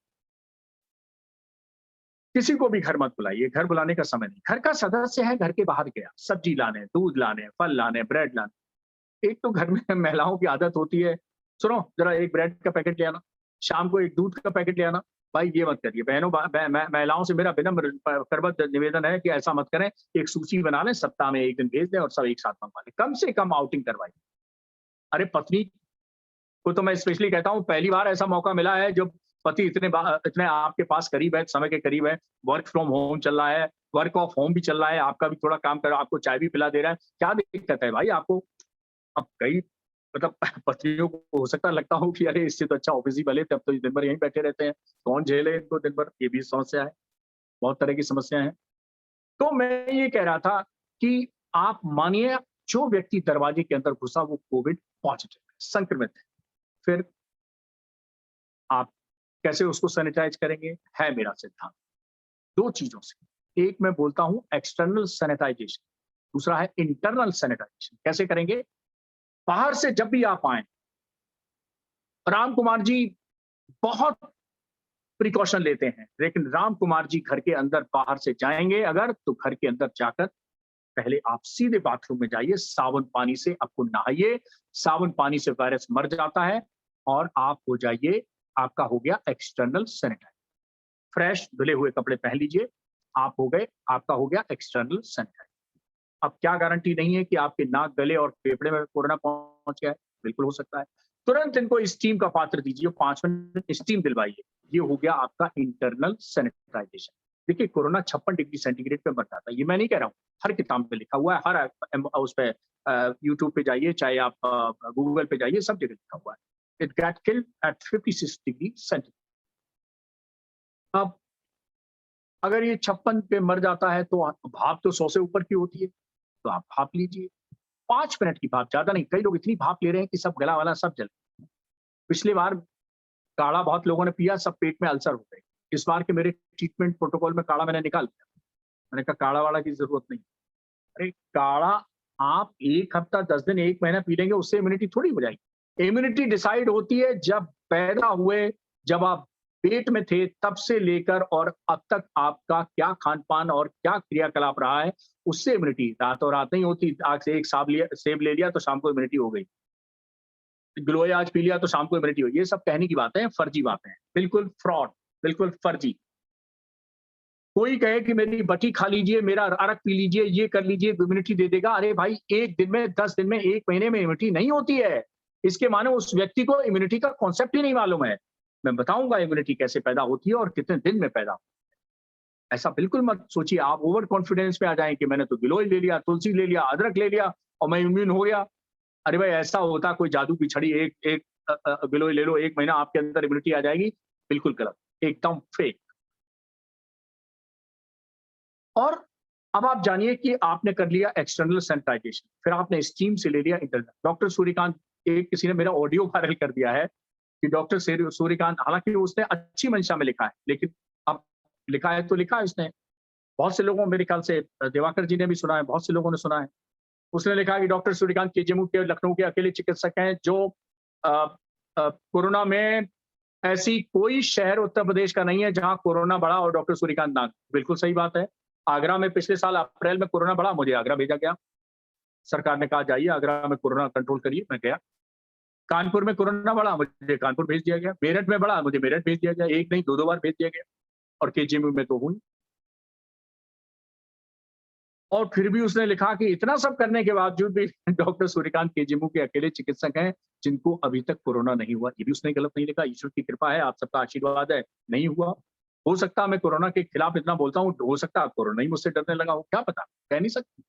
किसी को भी घर मत बुलाइए, घर बुलाने का समय नहीं। घर का सदस्य है, घर के बाहर गया, सब्जी लाने, दूध लाने, फल लाने, ब्रेड लाने। एक तो घर में महिलाओं की आदत होती है, सुनो जरा एक ब्रेड का पैकेट ले आना, शाम को एक दूध का पैकेट ले आना। भाई ये मत करिए बहनों, महिलाओं से मेरा विनम्र करबद्ध निवेदन है कि ऐसा मत करें। एक सूची बना लें, सप्ताह में एक दिन भेज दें और सब एक साथ मंगवा लें, कम से कम आउटिंग करवाइए। अरे पत्नी को तो मैं स्पेशली कहता हूँ, पहली बार ऐसा मौका मिला है जब पति इतने आपके पास करीब है, समय के करीब है, वर्क फ्रॉम होम चल रहा है, वर्क ऑफ होम भी चल रहा है, आपका भी थोड़ा काम कर रहा है, आपको चाय भी पिला दे रहा है, क्या दिक्कत है भाई आपको? अब कई मतलब पत्नियों को हो सकता है लगता हो कि अरे इससे तो अच्छा ऑफिस ही भले, तब तो दिन भर यहीं बैठे रहते हैं, कौन झेले इनको दिन भर, ये भी समस्या है, बहुत तरह की समस्याएं हैं। तो मैं ये कह रहा था कि आप मानिए जो व्यक्ति दरवाजे के अंदर घुसा वो कोविड पॉजिटिव है, संक्रमित है, फिर आप कैसे उसको सैनिटाइज करेंगे? है मेरा सिद्धांत, 2 चीजों से। एक मैं बोलता हूं एक्सटर्नल सैनिटाइजेशन, दूसरा है इंटरनल सैनिटाइजेशन। कैसे करेंगे? बाहर से जब भी आप आए, राम कुमार जी बहुत प्रिकॉशन लेते हैं, लेकिन राम कुमार जी घर के अंदर बाहर से जाएंगे अगर, तो घर के अंदर जाकर पहले आप सीधे बाथरूम में जाइए, साबुन पानी से आपको नहाइए, साबुन पानी से वायरस मर जाता है, और आप हो जाइए, आपका हो गया एक्सटर्नल सैनिटाइजर। फ्रेश धुले हुए कपड़े पहन लीजिए, आप हो गए, आपका हो गया एक्सटर्नल सैनिटाइजर। अब क्या गारंटी नहीं है कि आपके नाक, गले और फेफड़े में कोरोना पहुंच गया है? बिल्कुल हो सकता है। तुरंत इनको स्टीम का पात्र दीजिए, 5 मिनट स्टीम दिलवाइए, ये हो गया आपका इंटरनल सैनिटाइजेशन। देखिए कोरोना 56 डिग्री सेंटीग्रेड पे मरता था, ये मैं नहीं कह रहा हूँ, हर किताब में लिखा हुआ है, हर उस पे यूट्यूब पे जाइए, चाहे आप गूगल पे जाइए, सब जगह लिखा हुआ है। It got killed at 56 degree centigrade. अब अगर ये 56 पे मर जाता है तो भाप तो 100 से ऊपर की होती है, तो आप भाप लीजिए, 5 मिनट की भाप, ज्यादा नहीं। कई लोग इतनी भाप ले रहे हैं कि सब गला वाला सब जल। पिछली बार काढ़ा बहुत लोगों ने पिया, सब पेट में अल्सर हो गए। इस बार के मेरे ट्रीटमेंट प्रोटोकॉल में काढ़ा मैंने निकाल दिया। मैंने कहा काढ़ा वाड़ा की जरूरत नहीं। अरे काढ़ा आप 1 हफ्ता 10 दिन 1 महीना पी लेंगे, उससे इम्यूनिटी थोड़ी हो जाएगी। इम्यूनिटी डिसाइड होती है जब पैदा हुए, जब आप पेट में थे तब से लेकर और अब तक आपका क्या खान पान और क्या क्रियाकलाप रहा है, उससे इम्यूनिटी रातों रात नहीं होती। आग से एक सेब ले लिया तो शाम को इम्यूनिटी हो गई, ग्लोए आज पी लिया तो शाम को इम्यूनिटी हो। ये सब कहने की बातें हैं, फर्जी बातें हैं, बिल्कुल फ्रॉड, बिल्कुल फर्जी। कोई कहे कि मेरी बटी खा लीजिए, मेरा अरक पी लीजिए, ये कर लीजिए, इम्यूनिटी दे देगा। अरे भाई 1 दिन में, 10 दिन में, 1 महीने में इम्यूनिटी नहीं होती है। इसके माने उस व्यक्ति को इम्यूनिटी का कॉन्सेप्ट ही नहीं मालूम है। मैं बताऊंगा इम्यूनिटी कैसे पैदा होती है और कितने दिन में पैदा होती है। ऐसा बिल्कुल मत सोचिए आप ओवर कॉन्फिडेंस में आ जाएं कि मैंने तो गिलोय ले लिया, तुलसी ले लिया, अदरक ले लिया और मैं इम्यून हो गया। अरे भाई ऐसा होता कोई जादू की छड़ी, एक एक गिलोय ले लो, 1 महीना आपके अंदर इम्यूनिटी आ जाएगी। बिल्कुल गलत, एकदम फेक। और अब आप जानिए कि आपने कर लिया एक्सटर्नल सैनिटाइजेशन, फिर आपने स्टीम से ले लिया इंटरनल। डॉक्टर सूर्यकांत, एक किसी ने मेरा ऑडियो वायरल कर दिया है कि डॉक्टर सूर्यकांत, हालांकि उसने अच्छी मंशा में लिखा है, लेकिन अब लिखा है तो लिखा है उसने। बहुत से लोगों, मेरे ख्याल से दिवाकर जी ने भी सुना है, बहुत से लोगों ने सुना है। उसने लिखा कि डॉक्टर सूर्यकांत केजीएमयू के लखनऊ के अकेले चिकित्सक हैं जो कोरोना में, ऐसी कोई शहर उत्तर प्रदेश का नहीं है जहां कोरोना बढ़ा और डॉक्टर सूर्यकांत ना। बिल्कुल सही बात है। आगरा में पिछले साल अप्रैल में कोरोना बढ़ा, मुझे आगरा भेजा गया। सरकार ने कहा जाइए आगरा में कोरोना कंट्रोल करिए, मैं गया। कानपुर में कोरोना बढ़ा, मुझे कानपुर भेज दिया गया। मेरठ में बढ़ा, मुझे मेरठ भेज दिया गया। एक नहीं, 2 बार भेज दिया गया। और केजीएमयू में तो हुई। और फिर भी उसने लिखा कि इतना सब करने के बावजूद भी डॉक्टर सूर्यकांत केजीएमयू के अकेले चिकित्सक हैं जिनको अभी तक कोरोना नहीं हुआ। ये भी उसने गलत नहीं लिखा। ईश्वर की कृपा है, आप सबका आशीर्वाद है, नहीं हुआ। हो सकता मैं कोरोना के खिलाफ इतना बोलता हूँ, हो सकता कोरोना ही मुझसे डरने लगा हो, क्या पता, कह नहीं सकते।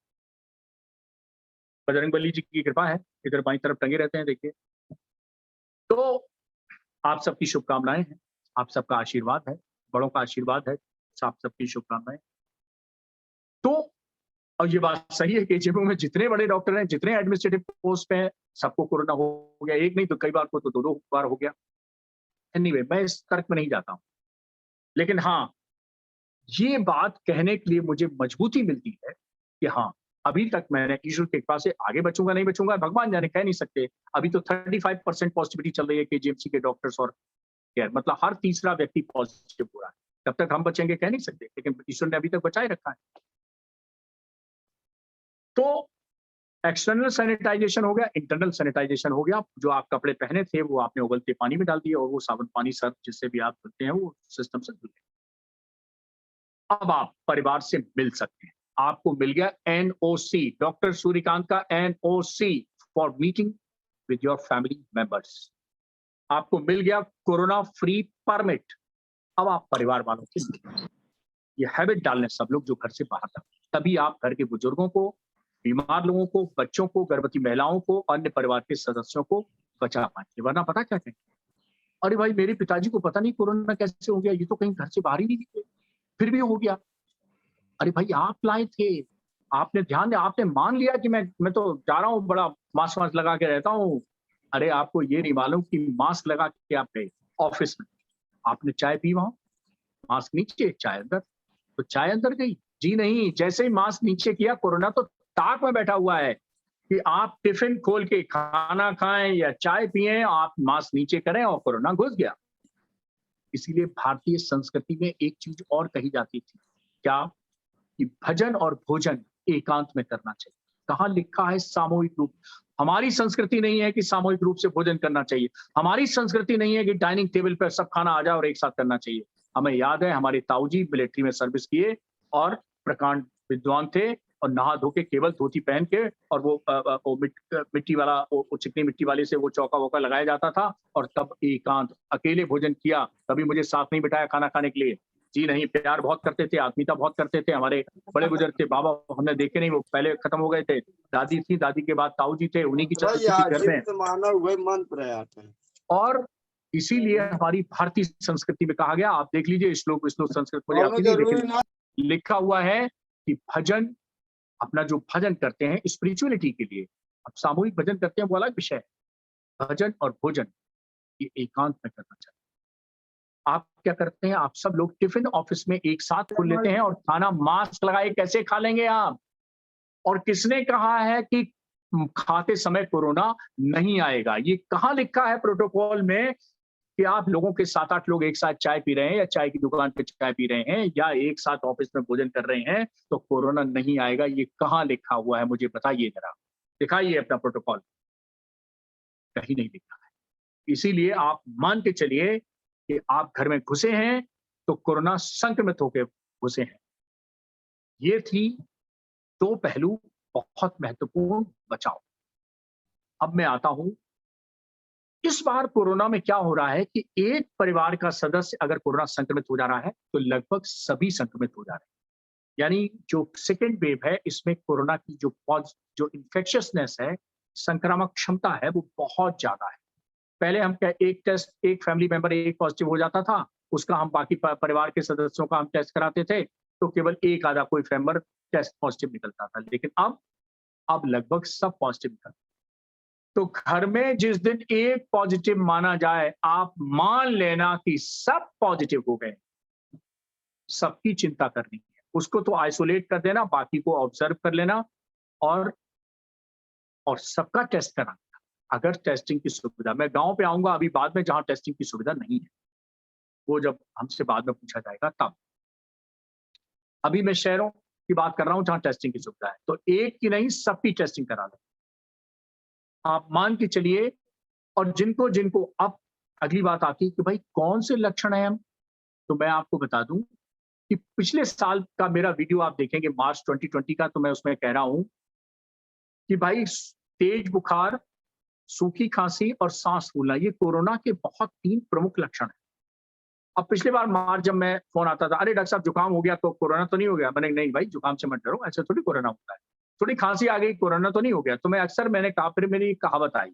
बजरंगबली जी की कृपा है, इधर बाईं तरफ टंगे रहते हैं, देखिए। तो आप सबकी शुभकामनाएं हैं, आप सबका आशीर्वाद है, बड़ों का आशीर्वाद है, आप सबकी शुभकामनाएं। तो और ये बात सही है कि जेबू में जितने बड़े डॉक्टर हैं, जितने एडमिनिस्ट्रेटिव पोस्ट पे हैं, सबको कोरोना हो गया। एक नहीं तो कई बार को तो 2 बार हो गया। एनीवे, मैं इस तर्क में नहीं जाता हूं, लेकिन हाँ, ये बात कहने के लिए मुझे मजबूती मिलती है कि हाँ, अभी तक मैंने ईश्वर की कृपा से, आगे बचूंगा नहीं बचूंगा भगवान जाने, कह नहीं सकते। अभी तो 35% पॉजिटिविटी चल रही है केजीएमसी के डॉक्टर्स और केयर, मतलब हर तीसरा व्यक्ति पॉजिटिव हो रहा है। कब तक हम बचेंगे कह नहीं सकते, लेकिन ईश्वर ने अभी तक बचाए रखा है। तो एक्सटर्नल सैनिटाइजेशन हो गया, इंटरनल सैनिटाइजेशन हो गया। जो आप कपड़े पहने थे वो आपने उबलते पानी में डाल दिए और वो साबुन पानी, सर्फ जिससे भी आप धुलते हैं, वो सिस्टम से धुल गए। अब आप परिवार से मिल सकते हैं। आपको मिल गया एनओसी, डॉक्टर सूर्यकांत का NOC for meeting with your family members. आपको मिल गया कोरोना फ्री परमिट। अब आप परिवार वालों से ये हैबिट डालने सब लोग जो घर से बाहर था, तभी आप घर के बुजुर्गों को, बीमार लोगों को, बच्चों को, गर्भवती महिलाओं को, अन्य परिवार के सदस्यों को बचा पाएंगे। वरना पता क्या कहेंगे, अरे भाई मेरे पिताजी को पता नहीं कोरोना कैसे हो गया, ये तो कहीं घर से बाहर ही नहीं निकले, फिर भी हो गया। अरे भाई आप लाए थे, आपने ध्यान दिया, आपने मान लिया कि मैं तो जा रहा हूँ, बड़ा मास्क वास्क लगा के रहता हूँ। अरे आपको ये नहीं मालूम कि मास्क लगा के आप गए ऑफिस में, आपने चाय पी, वहां मास्क नीचे, चाय अंदर, तो चाय अंदर गई? जी नहीं, जैसे ही मास्क नीचे किया, कोरोना तो ताक में बैठा हुआ है कि आप टिफिन खोल के खाना खाएं या चाय पिएं, आप मास्क नीचे करें और कोरोना घुस गया। इसीलिए भारतीय संस्कृति में एक चीज और कही जाती थी, क्या? कि भजन और भोजन एकांत में करना चाहिए। कहाँ लिखा है सामूहिक रूप? हमारी संस्कृति नहीं है कि सामूहिक रूप से भोजन करना चाहिए। हमारी संस्कृति नहीं है कि डाइनिंग टेबल पर सब खाना आ जाए और एक साथ करना चाहिए। हमें याद है हमारे ताऊजी मिलिट्री में सर्विस किए और प्रकांड विद्वान थे और नहा धो के केवल धोती पहन के, और वो मिट्टी वाला, वो चिकनी मिट्टी वाले से वो चौका वौका लगाया जाता था और तब एकांत, अकेले भोजन किया। कभी मुझे साथ नहीं बिठाया खाना खाने के लिए, जी नहीं, प्यार बहुत करते थे, आत्मीयता बहुत करते थे। हमारे बड़े बुजुर्ग थे, बाबा हमने देखे नहीं, वो पहले खत्म हो गए थे। दादी थी, दादी के बाद ताऊ जी थे, उन्हीं की चलती थी घर में। मानव वही मंत्र है आता है। और इसीलिए हमारी भारतीय संस्कृति में कहा गया, आप देख लीजिए श्लोक संस्कृत मुझे आती नहीं, लेकिन लिखा हुआ है कि भजन, अपना जो भजन करते हैं स्पिरिचुअलिटी के लिए, अब सामूहिक भजन करते हैं वो अलग विषय है। भजन और भोजन ये एकांत में करना चाहिए। आप क्या करते हैं, आप सब लोग टिफिन ऑफिस में एक साथ खोल लेते हैं और खाना मास्क लगाए कैसे खा लेंगे आप? और किसने कहा है कि खाते समय कोरोना नहीं आएगा? ये कहाँ लिखा है प्रोटोकॉल में कि आप लोगों के 7-8 लोग एक साथ चाय पी रहे हैं या चाय की दुकान पे चाय पी रहे हैं या एक साथ ऑफिस में भोजन कर रहे हैं तो कोरोना नहीं आएगा? ये कहाँ लिखा हुआ है, मुझे बताइए जरा, दिखाइए अपना प्रोटोकॉल। कहीं नहीं लिखा है। इसीलिए आप मान के चलिए कि आप घर में घुसे हैं तो कोरोना संक्रमित होकर घुसे हैं। ये थी 2 पहलू बहुत महत्वपूर्ण बचाव। अब मैं आता हूं, इस बार कोरोना में क्या हो रहा है कि एक परिवार का सदस्य अगर कोरोना संक्रमित हो जा रहा है तो लगभग सभी संक्रमित हो जा रहे हैं। यानी जो सेकेंड वेव है, इसमें कोरोना की जो इन्फेक्शियसनेस है, संक्रामक क्षमता है, वो बहुत ज्यादा है। पहले हम एक टेस्ट, एक फैमिली मेंबर एक पॉजिटिव हो जाता था, उसका हम बाकी परिवार के सदस्यों का हम टेस्ट कराते थे तो केवल एक आधा कोई मेंबर टेस्ट पॉजिटिव निकलता था, लेकिन अब लगभग सब पॉजिटिव निकलते। तो घर में जिस दिन एक पॉजिटिव माना जाए, आप मान लेना कि सब पॉजिटिव हो गए। सबकी चिंता करनी है, उसको तो आइसोलेट कर देना, बाकी को ऑब्जर्व कर लेना और सबका टेस्ट कराना। अगर टेस्टिंग की सुविधा, मैं गांव पे आऊंगा अभी बाद में जहां टेस्टिंग की सुविधा नहीं है, वो जब हमसे बाद में पूछा जाएगा तब। अभी मैं शहरों की बात कर रहा हूं जहां टेस्टिंग की सुविधा है, तो एक की नहीं सबकी टेस्टिंग करा लें। आप मान के चलिए। और जिनको जिनको अब अगली बात आती है कि भाई कौन से लक्षण है हम, तो मैं आपको बता दूं कि पिछले साल का मेरा वीडियो आप देखेंगे मार्च 2020 का, तो मैं उसमें कह रहा हूं कि भाई तेज बुखार, सूखी खांसी और सांस फूलना, ये कोरोना के बहुत 3 प्रमुख लक्षण हैं। अब पिछली बार मार्च जब मैं फोन आता था, अरे डॉक्टर साहब जुकाम हो गया तो कोरोना तो नहीं हो गया? मैंने नहीं भाई, जुकाम से मत डरो, ऐसे थोड़ी कोरोना होता है। थोड़ी खांसी आ गई, कोरोना तो नहीं हो गया? तो मैंने कहा, फिर मेरी कहावत आई।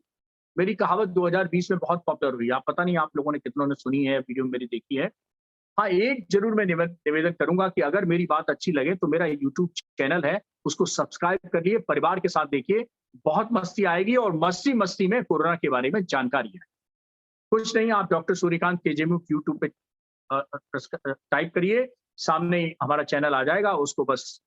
मेरी कहावत 2020 में बहुत पॉपुलर हुई। आप पता नहीं आप लोगों ने कितनों ने सुनी है, वीडियो मेरी देखी है। हाँ, एक जरूर मैं निवेदन करूंगा कि अगर मेरी बात अच्छी लगे तो मेरा यूट्यूब चैनल है, उसको सब्सक्राइब कर लिए, परिवार के साथ देखिए, बहुत मस्ती आएगी और मस्ती मस्ती में कोरोना के बारे में जानकारी है। कुछ नहीं, आप डॉक्टर सूर्यकांत केजेमुख यूट्यूब पे टाइप करिए, सामने हमारा चैनल आ जाएगा, उसको बस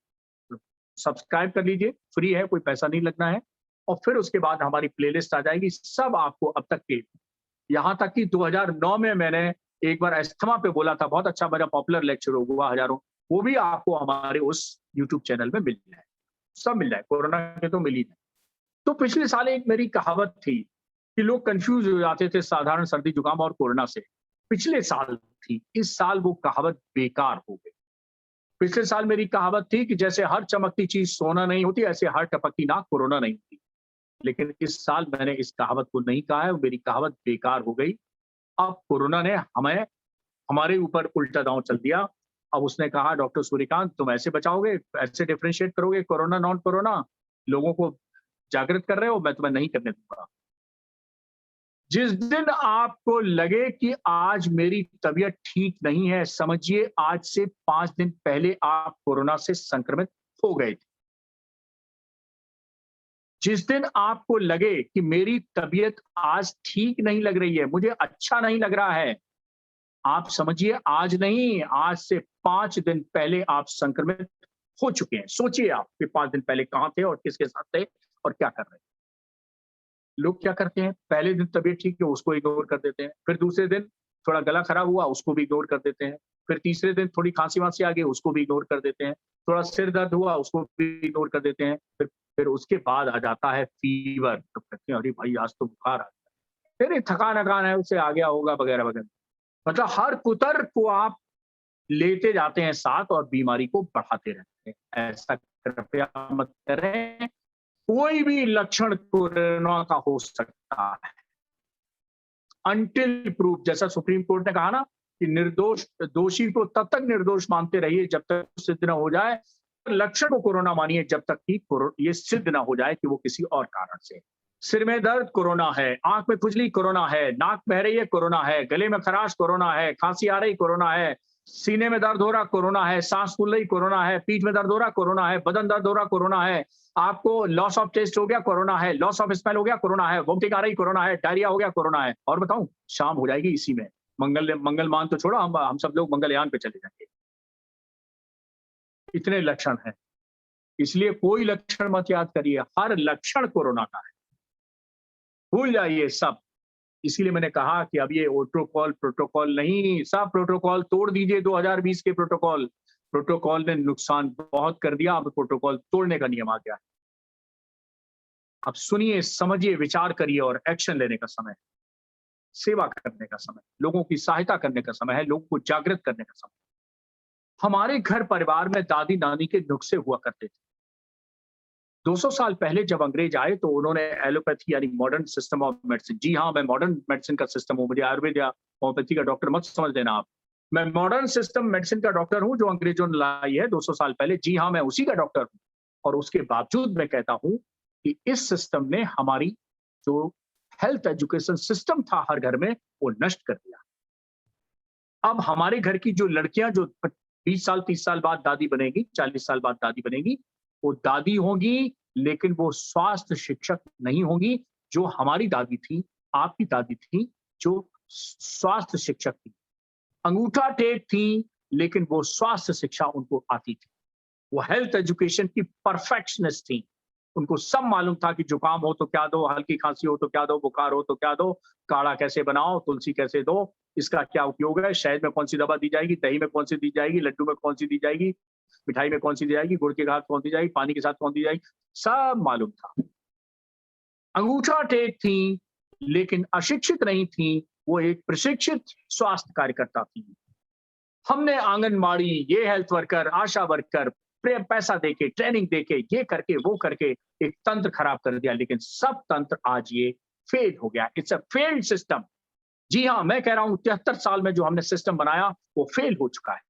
सब्सक्राइब कर लीजिए, फ्री है, कोई पैसा नहीं लगना है। और फिर उसके बाद हमारी प्लेलिस्ट आ जाएगी, सब आपको अब तक के, यहाँ तक कि 2009 में मैंने एक बार अस्थमा पे बोला था, बहुत अच्छा मेरा पॉपुलर लेक्चर हुआ हजारों, वो भी आपको हमारे उस यूट्यूब चैनल में मिल जाए, सब मिल जाए, कोरोना के तो मिल ही जाए। तो पिछले साल एक मेरी कहावत थी कि लोग कंफ्यूज हो जाते थे साधारण सर्दी जुकाम और कोरोना से, पिछले साल थी, इस साल वो कहावत बेकार हो गई। पिछले साल मेरी कहावत थी कि जैसे हर चमकती चीज सोना नहीं होती, ऐसे हर टपकती नाक कोरोना नहीं होती। लेकिन इस साल मैंने इस कहावत को नहीं कहा है, मेरी कहावत बेकार हो गई। अब कोरोना ने हमारे ऊपर उल्टा दांव चल दिया। अब उसने कहा, डॉक्टर सूर्यकांत तुम ऐसे बचाओगे, ऐसे डिफरेंशिएट करोगे कोरोना नॉन कोरोना, लोगों को जागृत कर रहे हो, मैं तुम्हें नहीं करने दूंगा। जिस दिन आपको लगे कि आज मेरी तबीयत ठीक नहीं है, समझिए आज से 5 दिन पहले आप कोरोना से संक्रमित हो गए थे। जिस दिन आपको लगे कि मेरी तबीयत आज ठीक नहीं लग रही है, मुझे अच्छा नहीं लग रहा है, आप समझिए आज नहीं, आज से 5 दिन पहले आप संक्रमित हो चुके हैं। सोचिए आप कि 5 दिन पहले कहां थे और किसके साथ थे और क्या कर रहे हैं। लोग क्या करते हैं, पहले दिन तबीयत ठीक है उसको इग्नोर कर देते हैं, फिर दूसरे दिन थोड़ा गला खराब हुआ उसको भी इग्नोर कर देते हैं, फिर तीसरे दिन थोड़ी खांसी वांसी आ गई उसको भी इग्नोर कर देते हैं, थोड़ा सिर दर्द हुआ उसको भी इग्नोर कर देते हैं, फिर उसके बाद आ जाता है फीवर, तो कहते हैं अरे भाई आज तो बुखार आ गया, फिर थकान है उससे आ गया होगा वगैरह वगैरह। मतलब हर कुतर्क को आप लेते जाते हैं साथ और बीमारी को बढ़ाते रहते हैं। ऐसा कृपया मत करें। कोई भी लक्षण कोरोना का हो सकता है, अनटिल प्रूफ, जैसा सुप्रीम कोर्ट ने कहा ना कि निर्दोष दोषी को तब तक निर्दोष मानते रहिए जब तक सिद्ध न हो जाए, लक्षण को कोरोना मानिए जब तक कि ये सिद्ध ना हो जाए कि वो किसी और कारण से। सिर में दर्द कोरोना है, आंख में खुजली कोरोना है, नाक बह रही है कोरोना है, गले में खराश कोरोना है, खांसी आ रही कोरोना है, सीने में दर्द हो रहा कोरोना है, सांस फूल रही कोरोना है, पीठ में दर्द हो रहा कोरोना है, बदन दर्द हो रहा कोरोना है, आपको लॉस ऑफ टेस्ट हो गया कोरोना है, लॉस ऑफ स्मेल हो गया कोरोना है, वोमिटिंग आ रही कोरोना है, डायरिया हो गया कोरोना है। और बताऊं, शाम हो जाएगी इसी में। मंगलमान तो छोड़ो, हम सब लोग मंगलयान पे चले जाएंगे। इतने लक्षण हैं, इसलिए कोई लक्षण मत याद करिए, हर लक्षण कोरोना का है, भूल जाइए सब। इसीलिए मैंने कहा कि अब ये प्रोटोकॉल नहीं, सब प्रोटोकॉल तोड़ दीजिए। 2020 के प्रोटोकॉल ने नुकसान बहुत कर दिया, अब प्रोटोकॉल तोड़ने का नियम आ गया है। अब सुनिए, समझिए, विचार करिए और एक्शन लेने का समय है, सेवा करने का समय, लोगों की सहायता करने का समय है, लोगों को जागृत करने का समय। हमारे घर परिवार में दादी नानी के नुस्खे हुआ करते थे। 200 साल पहले जब अंग्रेज आए तो उन्होंने एलोपैथी यानी मॉडर्न सिस्टम ऑफ मेडिसिन, जी हाँ, मैं मॉडर्न मेडिसिन का सिस्टम हूँ, मुझे आयुर्वेद या होम्योपैथी का डॉक्टर मत समझ लेना आप। मैं मॉडर्न सिस्टम मेडिसिन का डॉक्टर हूँ जो अंग्रेजों ने लाई है 200 साल पहले। जी हाँ, मैं उसी का डॉक्टर हूँ। और उसके बावजूद मैं कहता हूँ कि इस सिस्टम ने हमारी जो हेल्थ एजुकेशन सिस्टम था हर घर में, वो नष्ट कर दिया। अब हमारे घर की जो लड़कियां जो 20 साल 30 साल बाद दादी बनेगी, 40 साल बाद दादी बनेगी, वो दादी होंगी लेकिन वो स्वास्थ्य शिक्षक नहीं होंगी जो हमारी दादी थी, आपकी दादी थी, जो स्वास्थ्य शिक्षक थी। अंगूठा टेक थी लेकिन वो स्वास्थ्य शिक्षा उनको आती थी। वो हेल्थ एजुकेशन की परफेक्शनिस्ट थी। उनको सब मालूम था कि जुकाम हो तो क्या दो, हल्की खांसी हो तो क्या दो, बुखार हो तो क्या दो, काढ़ा कैसे बनाओ, तुलसी कैसे दो, इसका क्या उपयोग है, शहद में कौन सी दवा दी जाएगी, दही में कौन सी दी जाएगी, लड्डू में कौन सी दी जाएगी, मिठाई में कौन सी दी जाएगी, गुड़ के साथ कौन दी जाएगी, पानी के साथ कौन दी जाएगी, सब मालूम था। अंगूठा टेक थी लेकिन अशिक्षित नहीं थी, वो एक प्रशिक्षित स्वास्थ्य कार्यकर्ता थी। हमने आंगनबाड़ी, ये हेल्थ वर्कर, आशा वर्कर, पैसा देके, ट्रेनिंग देके, ये करके वो करके एक तंत्र खराब कर दिया, लेकिन सब तंत्र आज ये फेल हो गया। It's a failed system. जी हाँ, मैं कह रहा हूं 73 साल में जो हमने सिस्टम बनाया वो फेल हो चुका है।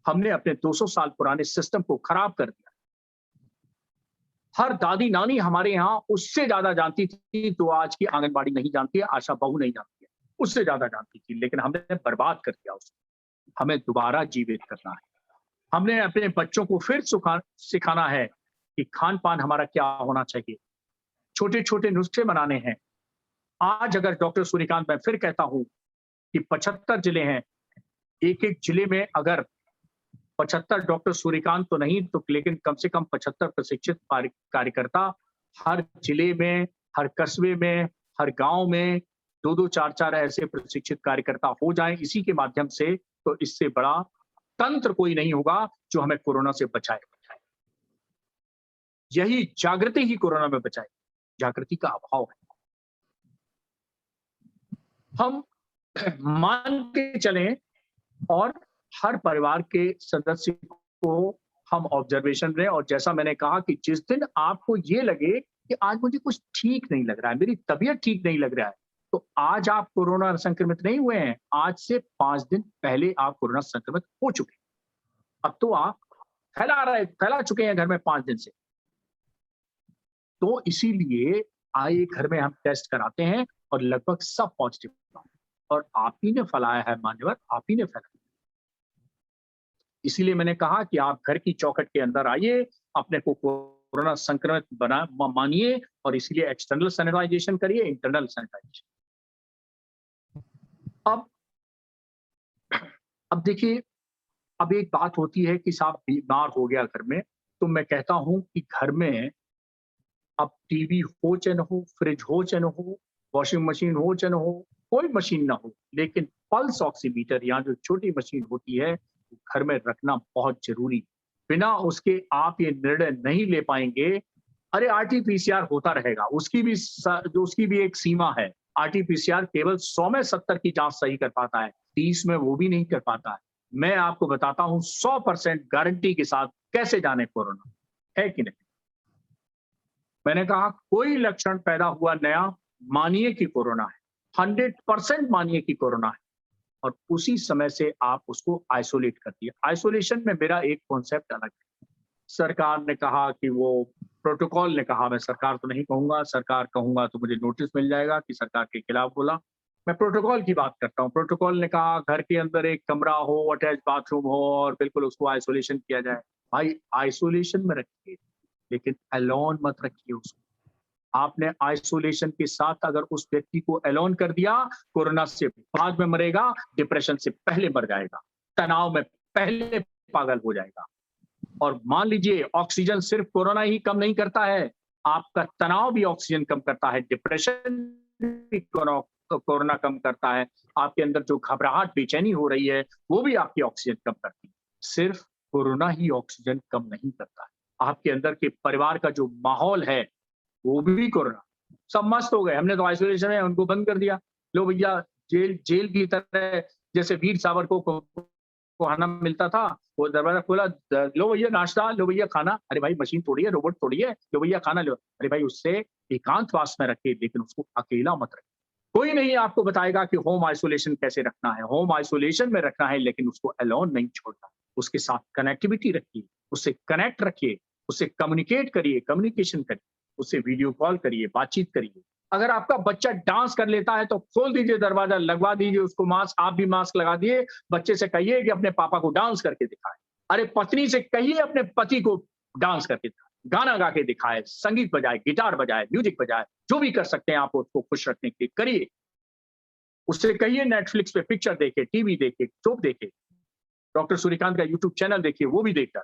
हमने अपने 200 साल पुराने सिस्टम को खराब कर दिया। हर दादी नानी हमारे यहाँ उससे ज्यादा जानती थी तो आज की आंगनबाड़ी नहीं जानती है, आशा बहू नहीं जानती है, उससे ज्यादा जानती थी, लेकिन हमने बर्बाद कर दिया उसको। हमें दोबारा जीवित करना है। हमने अपने बच्चों को फिर सिखाना है कि खान पान हमारा क्या होना चाहिए, छोटे छोटे नुस्खे बनाने हैं। आज अगर डॉक्टर सूर्यकांत, मैं फिर कहता हूं कि 75 जिले हैं, एक एक जिले में अगर 75 डॉक्टर सूर्यकांत तो नहीं तो लेकिन कम से कम 75 प्रशिक्षित कार्यकर्ता हर जिले में, हर कस्बे में, हर गांव में 2-2, 4-4 ऐसे प्रशिक्षित कार्यकर्ता हो जाएं इसी के माध्यम से, तो इससे बड़ा तंत्र कोई नहीं होगा जो हमें कोरोना से बचाए। यही जागृति ही कोरोना में बचाए। जागृति का अभाव है। हम मान के चलें और हर परिवार के सदस्य को हम ऑब्जर्वेशन दें, और जैसा मैंने कहा कि जिस दिन आपको ये लगे कि आज मुझे कुछ ठीक नहीं लग रहा है, मेरी तबीयत ठीक नहीं लग रहा है, तो आज आप कोरोना संक्रमित नहीं हुए हैं, आज से 5 दिन पहले आप कोरोना संक्रमित हो चुके हैं। अब तो आप फैला चुके हैं घर में 5 दिन से। तो इसीलिए आइए घर में हम टेस्ट कराते हैं और लगभग सब पॉजिटिव, और आप ही ने फैलाया है मान्यवर, आप ही ने फैलाया। इसीलिए मैंने कहा कि आप घर की चौखट के अंदर आइए, अपने को कोरोना संक्रमित मानिए, और इसीलिए एक्सटर्नल सैनिटाइजेशन करिए, इंटरनल सैनिटाइजेशन। अब देखिए, अब एक बात होती है कि साहब बीमार हो गया घर में, तो मैं कहता हूं कि घर में अब टीवी हो चाहे न हो, फ्रिज हो चाहे न हो, वॉशिंग मशीन हो चाहे न हो, कोई मशीन ना हो, लेकिन पल्स ऑक्सीमीटर या जो छोटी मशीन होती है घर में रखना बहुत जरूरी। बिना उसके आप ये निर्णय नहीं ले पाएंगे। अरे आरटीपीसीआर होता रहेगा, उसकी भी एक सीमा है। आरटीपीसीआर केवल 100 में 70 की जांच सही कर पाता है, 30 में वो भी नहीं कर पाता है। मैं आपको बताता हूं 100% गारंटी के साथ कैसे जाने कोरोना है कि नहीं। मैंने कहा कोई लक्षण पैदा हुआ नया, मानिए कि कोरोना है, 100% मानिए कि कोरोना है। और उसी समय से आप उसको आइसोलेट कर दिए। आइसोलेशन में मेरा एक कॉन्सेप्ट अलग है। सरकार ने कहा कि वो प्रोटोकॉल ने कहा, मैं सरकार तो नहीं कहूंगा, सरकार कहूंगा तो मुझे नोटिस मिल जाएगा कि सरकार के खिलाफ बोला। मैं प्रोटोकॉल की बात करता हूँ। प्रोटोकॉल ने कहा घर के अंदर एक कमरा हो, अटैच बाथरूम हो और बिल्कुल उसको आइसोलेशन किया जाए। भाई आइसोलेशन में रखिए, लेकिन अलोन मत रखिए उसको। आपने आइसोलेशन के साथ अगर उस व्यक्ति को अलोन कर दिया, कोरोना से बाद में मरेगा, डिप्रेशन से पहले मर जाएगा, तनाव में पहले पागल हो जाएगा। और मान लीजिए ऑक्सीजन सिर्फ कोरोना ही कम नहीं करता है, आपका तनाव भी ऑक्सीजन कम करता है, डिप्रेशन भी कोरोना कम करता है, आपके अंदर जो घबराहट बेचैनी हो रही है वो भी आपकी ऑक्सीजन कम करती है। सिर्फ कोरोना ही ऑक्सीजन कम नहीं करता है, आपके अंदर के परिवार का जो माहौल है वो भी कोरोना। सब मस्त हो गए, हमने तो आइसोलेशन है उनको बंद कर दिया। लो भैया, जेल जेल की तरह, जैसे वीर सावरकर को खाना मिलता था, वो दरवाजा खोला, लो भैया नाश्ता, लो भैया खाना। अरे भाई मशीन थोड़ी है, रोबोट थोड़ी है, लो भैया खाना लो। अरे भाई उससे एकांतवास में रखे, लेकिन उसको अकेला मत रखे। कोई नहीं आपको बताएगा कि होम आइसोलेशन कैसे रखना है, होम आइसोलेशन में रखना है, लेकिन उसको अलोन नहीं छोड़ना। उसके साथ कनेक्टिविटी रखिए, उससे कनेक्ट रखिए, उससे कम्युनिकेट करिए, कम्युनिकेशन करिए, उससे वीडियो कॉल करिए, बातचीत करिए। अगर आपका बच्चा डांस कर लेता है तो खोल दीजिए दरवाजा, लगवा दीजिए उसको मास्क, आप भी मास्क लगा दिए। बच्चे से कहिए कि अपने पापा को डांस करके दिखाए। अरे पत्नी से कहिए अपने पति को डांस करके दिखाए, गाना गा के दिखाए, संगीत बजाए, गिटार बजाए, म्यूजिक बजाए, जो भी कर सकते हैं आप उसको खुश रखने के लिए करिए। उससे कहिए नेटफ्लिक्स पे पिक्चर देखे, टीवी देखे, शो देखे, डॉक्टर सूर्यकांत का यूट्यूब चैनल देखिए, वो भी देखकर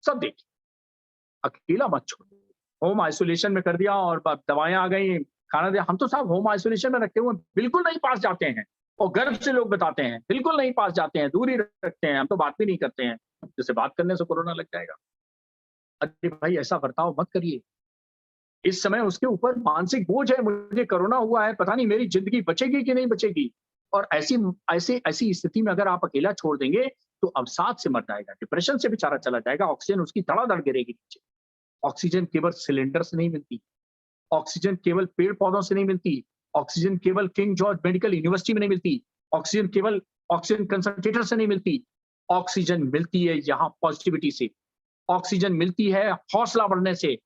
सब देखिए, अकेला मत छोड़िए। होम आइसोलेशन में कर दिया और दवाएं आ गई, खाना दिया। हम तो साहब होम आइसोलेशन में रखे हुए बिल्कुल नहीं पास जाते हैं, और गर्व से लोग बताते हैं बिल्कुल नहीं पास जाते हैं, दूर ही रखते हैं, हम तो बात भी नहीं करते हैं, जैसे बात करने से कोरोना लग जाएगा। अरे भाई ऐसा बर्ताव मत करिए। इस समय उसके ऊपर मानसिक बोझ है, मुझे कोरोना हुआ है, पता नहीं मेरी जिंदगी बचेगी कि नहीं बचेगी। और ऐसी ऐसी ऐसी स्थिति में अगर आप अकेला छोड़ देंगे तो अवसाद से मर जाएगा, डिप्रेशन से बेचारा चला जाएगा, ऑक्सीजन उसकी धड़ाधड़ गिरेगी नीचे। ऑक्सीजन केवल सिलेंडर से नहीं मिलती, ऑक्सीजन केवल पेड़ पौधों से नहीं मिलती, ऑक्सीजन केवल किंग जॉर्ज मेडिकल यूनिवर्सिटी में नहीं मिलती, ऑक्सीजन केवल ऑक्सीजन कंसंट्रेटर से नहीं मिलती। ऑक्सीजन मिलती है यहाँ पॉजिटिविटी से, ऑक्सीजन मिलती है हौसला बढ़ने से।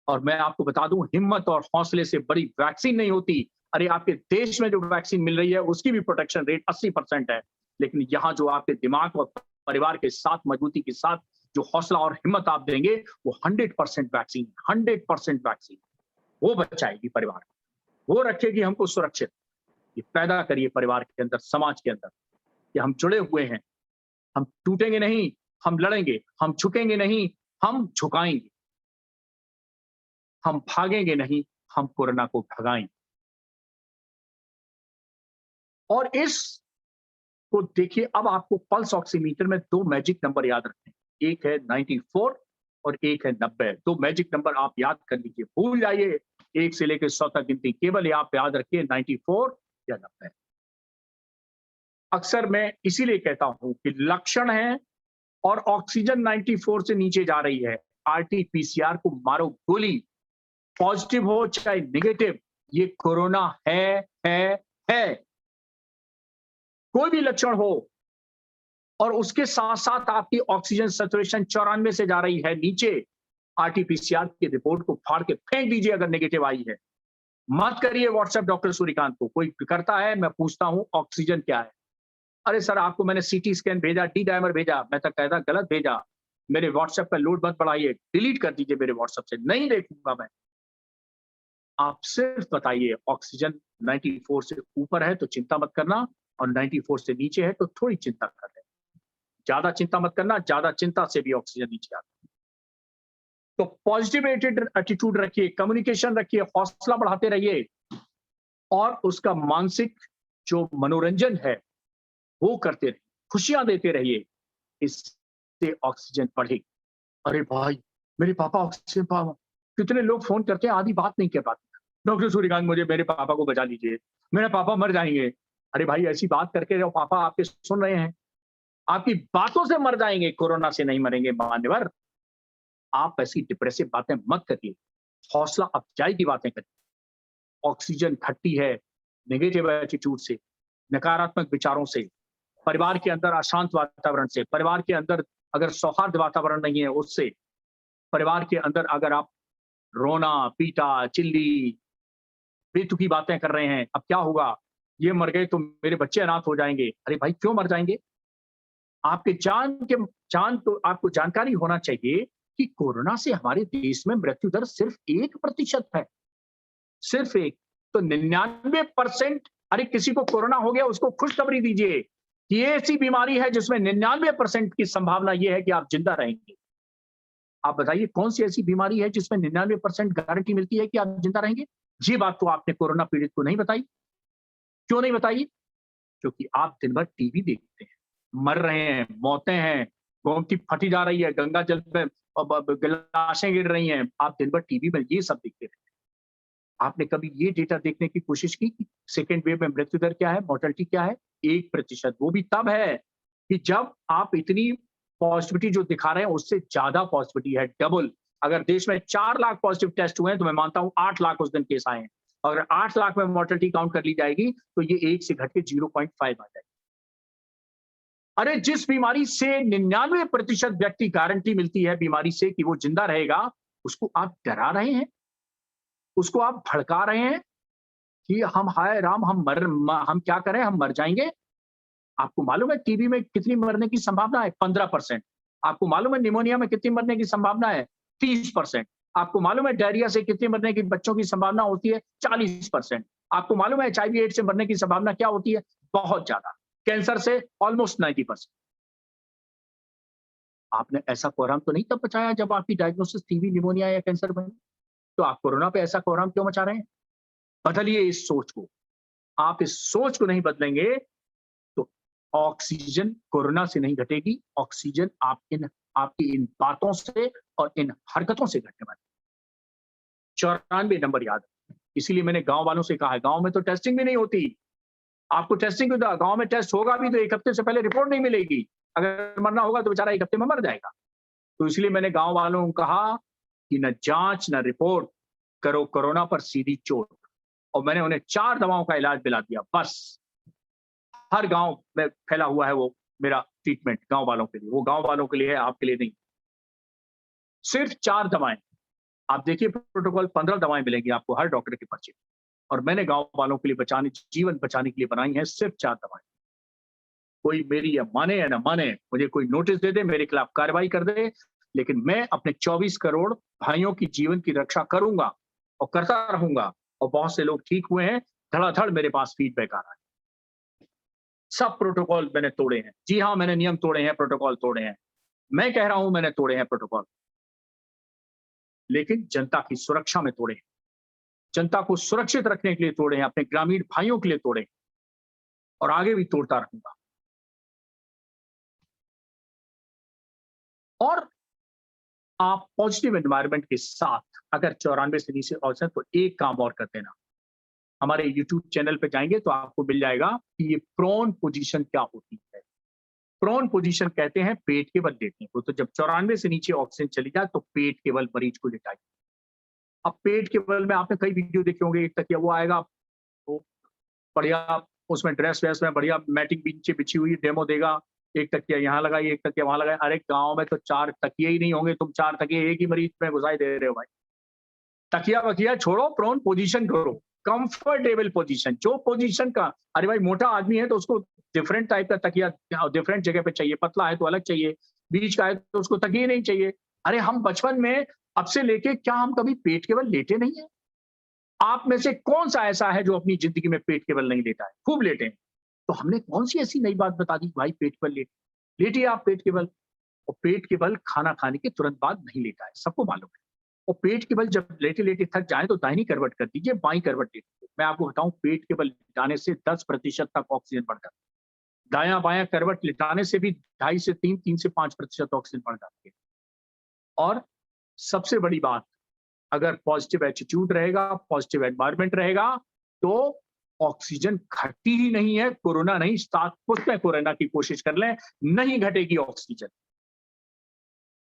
और मैं आपको बता दूं, हिम्मत और हौसले से बड़ी वैक्सीन नहीं होती। अरे आपके देश में जो वैक्सीन मिल रही है उसकी भी प्रोटेक्शन रेट 80% है, लेकिन यहाँ जो आपके दिमाग और परिवार के साथ मजबूती के साथ जो हौसला और हिम्मत आप देंगे वो 100% वैक्सीन, 100% वैक्सीन वो बचाएगी परिवार को, वो रखेगी हमको सुरक्षित। ये पैदा करिए परिवार के अंदर, समाज के अंदर कि हम जुड़े हुए हैं, हम टूटेंगे नहीं, हम लड़ेंगे, हम झुकेंगे नहीं, हम झुकाएंगे, हम भागेंगे नहीं, हम कोरोना को भगाएंगे। और इस को देखिए, अब आपको पल्स ऑक्सीमीटर में 2 मैजिक नंबर याद रखने हैं, एक है 94 और एक है 90। 2 मैजिक नंबर आप याद कर लीजिए, भूल जाइए 1 से लेकर 100 तक गिनती, केवल आप याद रखिए 94 या 90। अक्सर मैं इसीलिए कहता हूं कि लक्षण है और ऑक्सीजन 94 से नीचे जा रही है, आरटी-पीसीआर को मारो गोली, पॉजिटिव हो चाहे नेगेटिव, ये कोरोना है। कोई भी लक्षण हो और उसके साथ साथ आपकी ऑक्सीजन सैचुरेशन 94 से जा रही है नीचे, आरटी-पीसीआर की रिपोर्ट को फाड़ के फेंक दीजिए अगर नेगेटिव आई है। मत करिए व्हाट्सएप डॉक्टर सूर्यकांत को, कोई करता है मैं पूछता हूं ऑक्सीजन क्या है। अरे सर आपको मैंने सीटी स्कैन भेजा, डी डायमर भेजा, मैं तो कहता गलत भेजा, मेरे व्हाट्सएप पर लोड मत बढ़ाइए, डिलीट कर दीजिए मेरे व्हाट्सएप से, नहीं देखूंगा मैं। आप सिर्फ बताइए ऑक्सीजन 94 से ऊपर है तो चिंता मत करना, और 94 से नीचे है तो थोड़ी चिंता कर लें। ज्यादा चिंता मत करना, ज्यादा चिंता से भी ऑक्सीजन नीचे आता है। तो पॉजिटिव एटीट्यूड रखिए, कम्युनिकेशन रखिए, हौसला बढ़ाते रहिए, और उसका मानसिक जो मनोरंजन है वो करते रहिए, खुशियां देते रहिए, इससे ऑक्सीजन बढ़ेगी। अरे भाई मेरे पापा ऑक्सीजन पा, कितने लोग फोन करते हैं आधी बात नहीं कह पाते, डॉक्टर सूर्यकांत मुझे मेरे पापा को बचा लीजिए, मेरे पापा मर जाएंगे। अरे भाई ऐसी बात करके जो पापा आपके सुन रहे हैं, आपकी बातों से मर जाएंगे, कोरोना से नहीं मरेंगे मान्यवर। आप ऐसी डिप्रेसिव बातें मत करिए, हौसला अफजाई की बातें करिए। ऑक्सीजन घटती है नेगेटिव एटीट्यूड से, नकारात्मक विचारों से, परिवार के अंदर अशांत वातावरण से, परिवार के अंदर अगर सौहार्द वातावरण नहीं है उससे, परिवार के अंदर अगर आप रोना, पीटा, चिल्ली, बेतुकी बातें कर रहे हैं, अब क्या होगा? ये मर गए तो मेरे बच्चे अनाथ हो जाएंगे। अरे भाई, क्यों मर जाएंगे? आपके जान तो आपको जानकारी होना चाहिए कि कोरोना से हमारे देश में मृत्यु दर सिर्फ 1% है, सिर्फ 1। तो 99%, अरे किसी को कोरोना हो गया उसको खुशखबरी दीजिए कि ये ऐसी बीमारी है जिसमें 99% की संभावना ये है कि आप जिंदा रहेंगे। आप बताइए कौन सी ऐसी बीमारी है जिसमें 99% गारंटी मिलती है कि आप जिंदा रहेंगे? ये बात तो आपने कोरोना पीड़ित को नहीं बताई। क्यों नहीं बताई? क्योंकि आप दिन भर टीवी देखते हैं, मर रहे हैं, मौतें हैं, गोमती फटी जा रही है, गंगा जल में लाशें गिर रही हैं, आप दिन भर टीवी में ये सब देखते रहते हैं। आपने कभी ये डेटा देखने की कोशिश की कि सेकेंड वेव में मृत्यु दर क्या है, मोर्टेलिटी क्या है? 1%। वो भी तब है कि जब आप इतनी पॉजिटिविटी जो दिखा रहे हैं उससे ज्यादा पॉजिटिविटी है, डबल। अगर देश में 4 लाख पॉजिटिव टेस्ट हुए हैं तो मैं मानता हूं 8 लाख उस दिन केस आए हैं। अगर 8 लाख में मोर्टेलिटी काउंट कर ली जाएगी तो ये 1 से घट के 0.5 आ जाएगी। अरे जिस बीमारी से 99% व्यक्ति गारंटी मिलती है बीमारी से कि वो जिंदा रहेगा, उसको आप डरा रहे हैं, उसको आप भड़का रहे हैं कि हम हाय राम, हम क्या करें, हम मर जाएंगे। आपको मालूम है टीबी में कितनी मरने की संभावना है? 15%। आपको मालूम है निमोनिया में कितनी मरने की संभावना है? 30%। आपको मालूम है डायरिया से कितनी मरने की बच्चों की संभावना होती है? 40%। आपको मालूम है HIV एड्स से मरने की संभावना क्या होती है? बहुत ज्यादा। कैंसर से ऑलमोस्ट 90%। आपने ऐसा कोहराम तो नहीं तब मचाया जब आपकी डायग्नोसिस टीबी, निमोनिया या कैंसर बनी? तो आप कोरोना पे ऐसा कोहराम क्यों मचा रहे हैं? बदलिए इस सोच को। आप इस सोच को नहीं बदलेंगे तो ऑक्सीजन कोरोना से नहीं घटेगी, ऑक्सीजन आपकी इन बातों से और इन हरकतों से घटने वाली। 94 नंबर याद है। इसीलिए मैंने गांव वालों से कहा है, गांव में तो टेस्टिंग भी नहीं होती। आपको टेस्टिंग क्यों? गांव में टेस्ट होगा भी तो 1 हफ्ते से पहले रिपोर्ट नहीं मिलेगी। अगर मरना होगा तो बेचारा 1 हफ्ते में मर जाएगा। तो इसलिए मैंने गांव वालों को कहा कि न जांच न रिपोर्ट, करो कोरोना पर सीधी चोट। और मैंने उन्हें 4 दवाओं का इलाज दिला दिया, बस। हर गांव में फैला हुआ है वो मेरा ट्रीटमेंट गांव वालों के लिए। वो गांव वालों के लिए है, आपके लिए नहीं। सिर्फ 4 दवाएं। आप देखिए प्रोटोकॉल, 15 दवाएं मिलेंगी आपको हर डॉक्टर के पर्चे। और मैंने गांव वालों के लिए जीवन बचाने के लिए बनाई है सिर्फ 4 दवाएं। कोई मेरी या माने या ना माने, मुझे कोई नोटिस दे दे, मेरे खिलाफ कार्रवाई कर दे, लेकिन मैं अपने 24 करोड़ भाइयों की जीवन की रक्षा करूंगा और करता रहूंगा। और बहुत से लोग ठीक हुए हैं, धड़ाधड़ मेरे पास फीडबैक आ रहा है। सब प्रोटोकॉल मैंने तोड़े हैं। जी हाँ, मैंने नियम तोड़े हैं, प्रोटोकॉल तोड़े हैं। मैं कह रहा हूं मैंने तोड़े हैं प्रोटोकॉल, लेकिन जनता की सुरक्षा में तोड़े हैं। जनता को सुरक्षित रखने के लिए तोड़े हैं, अपने ग्रामीण भाइयों के लिए तोड़े हैं और आगे भी तोड़ता रहूंगा। और आप पॉजिटिव एनवायरनमेंट के साथ अगर 94 से नीचे औसत तो एक काम और कर देना। हमारे YouTube चैनल पे जाएंगे तो आपको मिल जाएगा कि ये प्रोन पोजीशन क्या होती है। प्रोन पोजीशन कहते हैं पेट के बल लेटने को। तो जब 94 से नीचे ऑक्सीजन चली जाए तो पेट के बल मरीज को लेटाइए। अब पेट के बल में आपने कई वीडियो देखे होंगे, एक तकिया वो आएगा तो बढ़िया, उसमें ड्रेस वेस में बढ़िया मैटिंग नीचे बिछी हुई डेमो देगा, एक तकिया यहाँ लगाइए, एक तकिया वहां लगाइए। अरे गांव में तो 4 तकिए ही नहीं होंगे, तुम 4 तकिए एक ही मरीज में घुसाई दे रहे हो भाई। तकिया वकिया छोड़ो, प्रोन पोजीशन करो, कंफर्टेबल पोजीशन, जो पोजीशन का। अरे भाई मोटा आदमी है तो उसको डिफरेंट टाइप का तकिया डिफरेंट जगह पे चाहिए, पतला है तो अलग चाहिए, बीच का है तो उसको तकिए नहीं चाहिए। अरे हम बचपन में अब से लेके क्या हम कभी पेट के बल लेटे नहीं है? आप में से कौन सा ऐसा है जो अपनी जिंदगी में पेट के बल नहीं लेटा है? खूब लेटे हैं। तो हमने कौन सी ऐसी नई बात बता दी भाई पेट के बल लेटिए आप पेट के बल। और पेट के बल खाना खाने के तुरंत बाद नहीं लेटा है, सबको मालूम है। और पेट के बल जब लेटे लेटे थक जाए तो दाहिनी करवट कर दीजिए, बाई करवट लीजिए। मैं आपको बताऊं पेट के बल लिटाने से 10% तक ऑक्सीजन बढ़ जाता है। दायां बायां करवट लिटाने से भी 2.5 से 3 से 5% ऑक्सीजन बढ़ जाती है। और सबसे बड़ी बात, अगर पॉजिटिव एटीट्यूड रहेगा, पॉजिटिव एनवायरनमेंट रहेगा तो ऑक्सीजन घटती ही नहीं है। कोरोना नहीं, 7 में कोरोना की कोशिश कर लें, नहीं घटेगी ऑक्सीजन।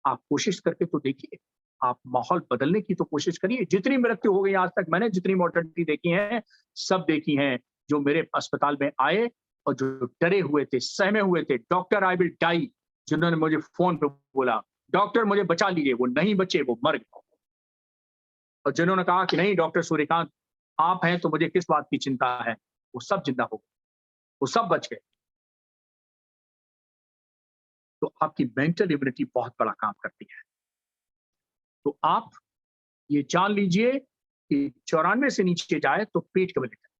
आप कोशिश करके तो देखिए, आप माहौल बदलने की तो कोशिश करिए। जितनी मृत्यु हो गई आज तक, मैंने जितनी मोर्टेलिटी देखी है सब देखी हैं, जो मेरे अस्पताल में आए और जो डरे हुए थे, सहमे हुए थे, डॉक्टर आई विल डाई, जिन्होंने मुझे फोन पे बोला डॉक्टर मुझे बचा लीजिए, वो नहीं बचे, वो मर गए। और जिन्होंने कहा कि नहीं डॉक्टर सूर्यकांत आप हैं तो मुझे किस बात की चिंता है, वो सब जिंदा हो गए, वो सब बच गए। तो आपकी मेंटल इम्यूनिटी बहुत बड़ा काम करती है। तो आप ये जान लीजिए कि 94 से नीचे जाए तो पेट के बल लिटाए।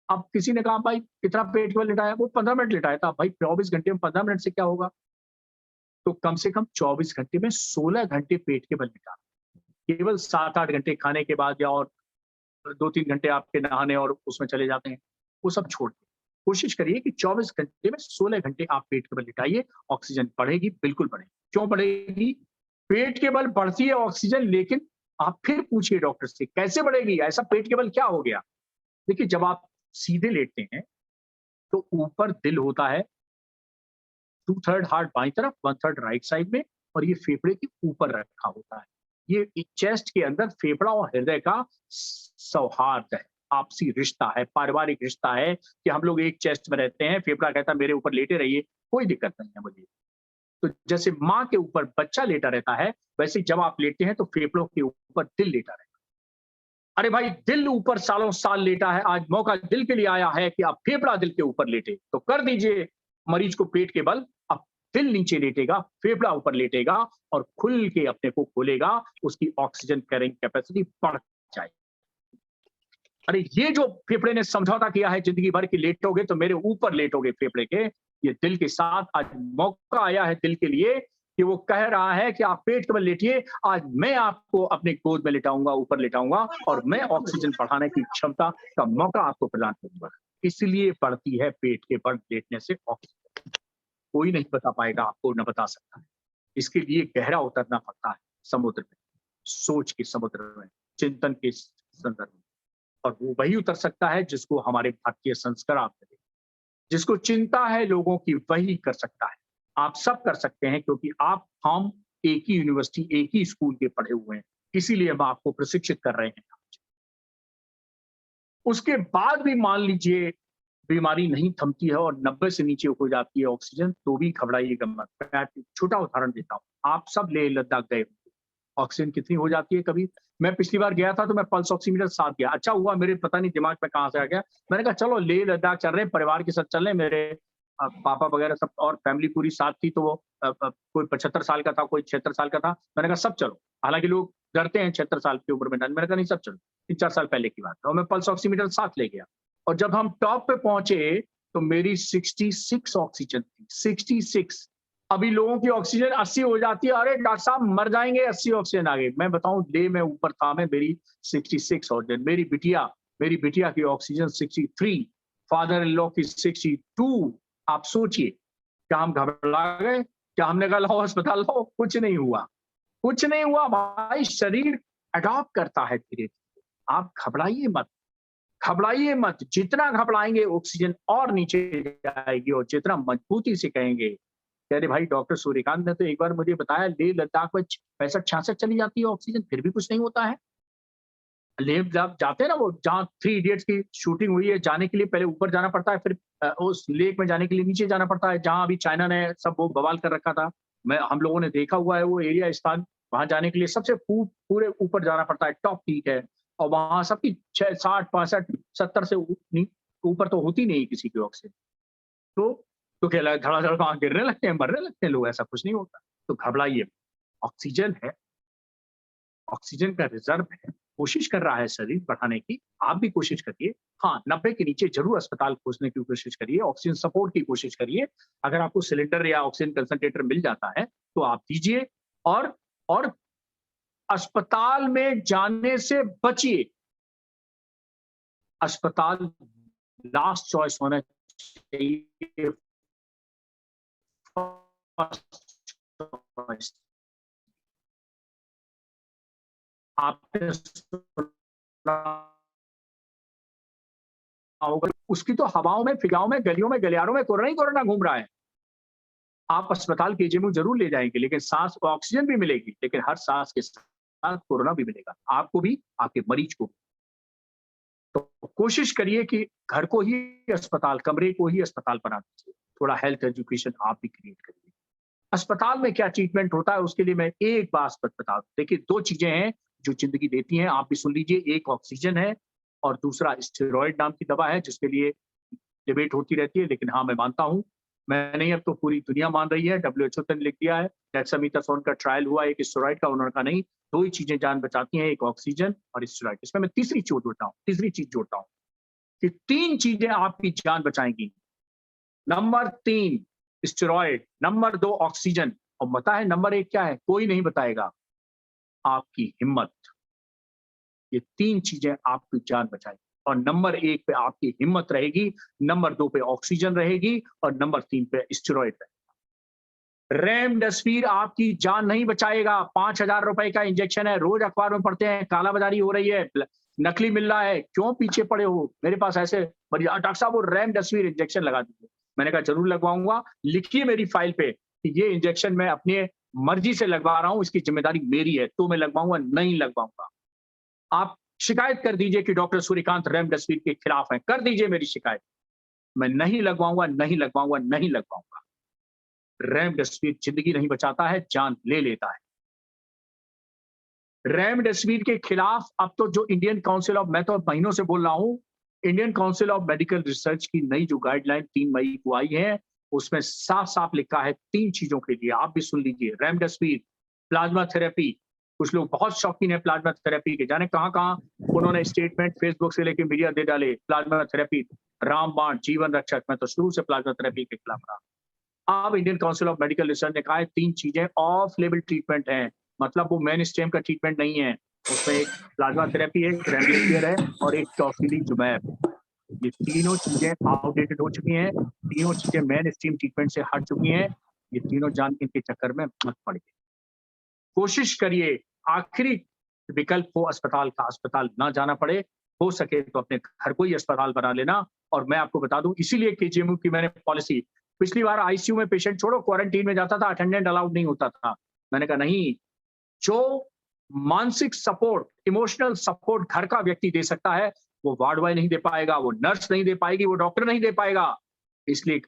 अब किसी ने कहा भाई कितना पेट के बल लिटाया, वो 15 मिनट लिटाया था। भाई 24 घंटे में 15 मिनट से क्या होगा? तो कम से कम 24 घंटे में 16 घंटे पेट के बल लिटा, केवल 7-8 घंटे खाने के बाद या और 2-3 घंटे आपके नहाने और उसमें चले जाते हैं, वो सब छोड़ के कोशिश करिए कि 24 घंटे में 16 घंटे आप पेट के बल लिटाइए। ऑक्सीजन बढ़ेगी, बिल्कुल बढ़ेगी। क्यों बढ़ेगी? पेट के बल बढ़ती है ऑक्सीजन, लेकिन आप फिर पूछिए डॉक्टर से कैसे बढ़ेगी, ऐसा पेट के बल क्या हो गया? देखिए जब आप सीधे लेटते हैं तो ऊपर दिल होता है, 2/3 हार्ट बाईं तरफ, 1/3 राइट साइड में, और ये फेफड़े के ऊपर रखा होता है। ये चेस्ट के अंदर फेफड़ा और हृदय का सौहार्द है, आपसी रिश्ता है, पारिवारिक रिश्ता है कि हम लोग एक चेस्ट में रहते हैं। फेफड़ा कहता है मेरे ऊपर लेटे रहिए, कोई दिक्कत नहीं है मुझे। तो जैसे माँ के ऊपर बच्चा लेटा रहता है, वैसे जब आप लेटते हैं तो फेफड़ों के ऊपर दिल लेटा रहता है। अरे भाई दिल ऊपर सालों साल लेटा है, आज मौका दिल के लिए आया है कि आप फेफड़ा दिल के ऊपर लेटे, तो कर दीजिए मरीज को पेट के बल। अब दिल नीचे लेटेगा, फेफड़ा ऊपर लेटेगा और खुल के अपने को खोलेगा, उसकी ऑक्सीजन कैरिंग कैपेसिटी बढ़ जाएगी। अरे ये जो फेफड़े ने समझौता किया है जिंदगी भर की लेटोगे तो मेरे ऊपर लेटोगे फेफड़े के, ये दिल के साथ आज मौका आया है दिल के लिए कि वो कह रहा है कि आप पेट के बल लेटिए, आज मैं आपको अपने गोद में लेटाऊंगा, ऊपर लेटाऊंगा और मैं ऑक्सीजन बढ़ाने की क्षमता का मौका आपको प्रदान करूंगा। इसलिए बढ़ती है पेट के बल लेटने से ऑक्सीजन। कोई नहीं बता पाएगा आपको, न बता सकता है। इसके लिए गहरा उतरना पड़ता है समुद्र में, सोच के समुद्र में, चिंतन के संदर्भ में। और वो वही उतर सकता है जिसको हमारे भारतीय संस्कार मिले। जिसको चिंता है लोगों की, वही कर सकता है। आप सब कर सकते हैं क्योंकि आप हम एक ही यूनिवर्सिटी, एक ही स्कूल के पढ़े हुए हैं, इसीलिए हम आपको प्रशिक्षित कर रहे हैं। उसके बाद भी मान लीजिए बीमारी नहीं थमती है और 90 से नीचे हो जाती है ऑक्सीजन, तो भी घबराइएगा मत। मैं एक छोटा उदाहरण देता हूँ। आप सब लेह लद्दाख गए, ऑक्सीजन कितनी हो जाती है कभी? मैं पिछली बार गया था तो मैं पल्स ऑक्सीमीटर साथ गया। अच्छा हुआ मेरे पता नहीं दिमाग में कहां से आ गया, मैंने कहा चलो लेह लद्दाख चल रहे हैं, परिवार के साथ चल रहे हैं, मेरे पापा वगैरह सब और फैमिली पूरी साथ थी। तो वो कोई 75 साल का था, कोई 76 साल का था। मैंने कहा सब चलो, हालांकि लोग डरते हैं 76 साल की उम्र में। मैंने कहा नहीं सब चलो, 3-4 साल पहले की बात है। और मैं पल्स ऑक्सीमीटर साथ ले गया और जब हम टॉप पे पहुंचे तो मेरी 66 ऑक्सीजन थी, 66। अभी लोगों की ऑक्सीजन 80 हो जाती है, अरे डॉक्टर साहब मर जाएंगे, 80 ऑक्सीजन आ गई। मैं बताऊं ले मैं ऊपर था, मैं मेरी 66 ऑक्सीजन, मेरी बिटिया की ऑक्सीजन 63, फादर इन लॉ की 62। आप सोचिए, क्या हम घबरा गए? क्या हमने कहा लाओ अस्पताल लाओ? कुछ नहीं हुआ, कुछ नहीं हुआ भाई। शरीर अडॉप्ट करता है धीरे धीरे। आप घबराइए मत, घबराइए मत। जितना घबराएंगे ऑक्सीजन और नीचे जाएगी, और जितना मजबूती से कहेंगे कि अरे भाई डॉक्टर सूर्यकांत ने तो एक बार मुझे बताया लेह लद्दाख में 65-66 चली जाती है ऑक्सीजन, फिर भी कुछ नहीं होता है। लेह जब जाते हैं ना, वो जहाँ 3 इडियट्स की शूटिंग हुई है, जाने के लिए पहले ऊपर जाना पड़ता है, फिर उस लेक में जाने के लिए नीचे जाना पड़ता है, जहाँ अभी चाइना ने सब वो बवाल कर रखा था। हम लोगों ने देखा हुआ है वो एरिया, स्थान। वहां जाने के लिए सबसे पूरे ऊपर जाना पड़ता है, टॉप पीक है। और वहां सबकी 60, 65, 70 से ऊपर तो होती नहीं किसी की ऑक्सीजन। तो क्या लगा धड़ाधड़ वहां गिरने लगते हैं, मरने लगते हैं लोग? ऐसा कुछ नहीं होता। तो घबराइए, ऑक्सीजन है, ऑक्सीजन का रिजर्व है, कोशिश कर रहा है शरीर बढ़ाने की, आप भी कोशिश करिए। हाँ, 90 के नीचे जरूर अस्पताल खोजने की कोशिश करिए, ऑक्सीजन सपोर्ट की कोशिश करिए। अगर आपको सिलेंडर या ऑक्सीजन कंसंट्रेटर मिल जाता है तो आप दीजिए। और अस्पताल में जाने से बचिए। अस्पताल लास्ट चॉइस होना चाहिए, आपने होगा उसकी तो हवाओं में, फिजाओं में, गलियों में, गलियारों में कोरोना ही कोरोना घूम रहा है। आप अस्पताल के जेमू जरूर ले जाएंगे, लेकिन सांस ऑक्सीजन भी मिलेगी, लेकिन हर सांस के साथ कोरोना भी मिलेगा, आपको भी, आपके मरीज को। तो कोशिश करिए कि घर को ही अस्पताल, कमरे को ही अस्पताल बना दीजिए। थोड़ा हेल्थ एजुकेशन आप भी क्रिएट करिए। अस्पताल में क्या ट्रीटमेंट होता है उसके लिए मैं एक बात बता दूं। देखिए 2 चीजें हैं जो जिंदगी देती हैं, आप भी सुन लीजिए। एक ऑक्सीजन है और दूसरा स्टेरॉइड नाम की दवा है, जिसके लिए डिबेट होती रहती है, लेकिन हाँ मैं मानता हूं, मैं नहीं, अब तो पूरी दुनिया मान रही है, WHO ने लिख दिया है। डेक्सामेथासोन का ट्रायल हुआ, एक स्टेरॉइड का, उन्होंने कहा नहीं, 2 ही चीजें जान बचाती हैं, एक ऑक्सीजन और स्टेरॉइड। इसमें मैं तीसरी चीज जोड़ता हूँ कि 3 चीजें आपकी जान बचाएंगी। नंबर 3 स्टेरॉइड, नंबर 2 ऑक्सीजन, और पता है नंबर 1 क्या है? कोई नहीं बताएगा, आपकी हिम्मत। ये 3 चीजें आपकी जान बचाएंगी, और नंबर 1 पे आपकी हिम्मत रहेगी, नंबर 2 पे ऑक्सीजन रहेगी, और नंबर 3 पे स्टेरॉइड रहेगा। रेमडेसिविर आपकी जान नहीं बचाएगा। 5,000 रुपए का इंजेक्शन है, रोज अखबार में पढ़ते हैं कालाबाजारी हो रही है, नकली मिल रहा है, क्यों पीछे पड़े हो? मेरे पास ऐसे डॉक्टर साहब वो रेमडेसिविर इंजेक्शन लगा दीजिए। मैंने कहा जरूर लगवाऊंगा, लिखिए मेरी फाइल पे कि ये इंजेक्शन मैं अपने मर्जी से लगवा रहा हूं, इसकी जिम्मेदारी मेरी है, तो मैं लगवाऊंगा, नहीं लगवाऊंगा। आप शिकायत कर दीजिए कि डॉक्टर सूर्यकांत रेमडेसिविर के खिलाफ हैं, कर दीजिए मेरी शिकायत। मैं नहीं लगवाऊंगा, नहीं लगवाऊंगा, नहीं लगवाऊंगा। रेमडेसिविर जिंदगी नहीं बचाता है, जान ले लेता है। रेमडेसिविर के खिलाफ अब तो जो इंडियन काउंसिल ऑफ, मैं तो महीनों से बोल रहा हूं, Indian council of medical research की नई जो गाइडलाइन 3 मई को आई है, उसमें साफ साफ लिखा है 3 चीजों के लिए, आप भी सुन लीजिए। रेमडेसिविर, प्लाज्मा थेरेपी, कुछ लोग बहुत शौकीन है प्लाज्मा थेरेपी के, जाने कहां कहां उन्होंने स्टेटमेंट फेसबुक से लेकर मीडिया दे डाले, प्लाज्मा थेरेपी रामबाण, जीवन रक्षक। मैं तो शुरू से प्लाज्मा थेरेपी के खिलाफ रहा। अब Indian council of medical research ने कहा है 3 चीजें ऑफ लेबल ट्रीटमेंट है, मतलब वो मेन स्ट्रीम का ट्रीटमेंट नहीं है। उसमें एक प्लाज्मा थेरेपी है, एक रेमडेसिविर है, और एक टॉसिलिजुमैब। ये तीनों चीजें आउटडेटेड हो चुकी हैं, तीनों चीजें मेन स्ट्रीम ट्रीटमेंट से हट चुकी हैं। ये तीनों जान इनके चक्कर में मत पड़िए। कोशिश करिए आखिरी विकल्प हो अस्पताल का, अस्पताल ना जाना पड़े, हो सके तो अपने घर को ही अस्पताल बना लेना। और मैं आपको बता दूं, इसीलिए केजीएमयू की मैंने पॉलिसी, पिछली बार आईसीयू में पेशेंट छोड़ो, क्वारंटीन में जाता था, अटेंडेंट अलाउड नहीं होता था। मैंने कहा नहीं, जो मानसिक सपोर्ट, इमोशनल सपोर्ट घर का व्यक्ति दे सकता है, वो वार्ड बॉय नहीं दे पाएगा, वो नर्स नहीं दे पाएगी, वो डॉक्टर नहीं दे पाएगा। इसलिए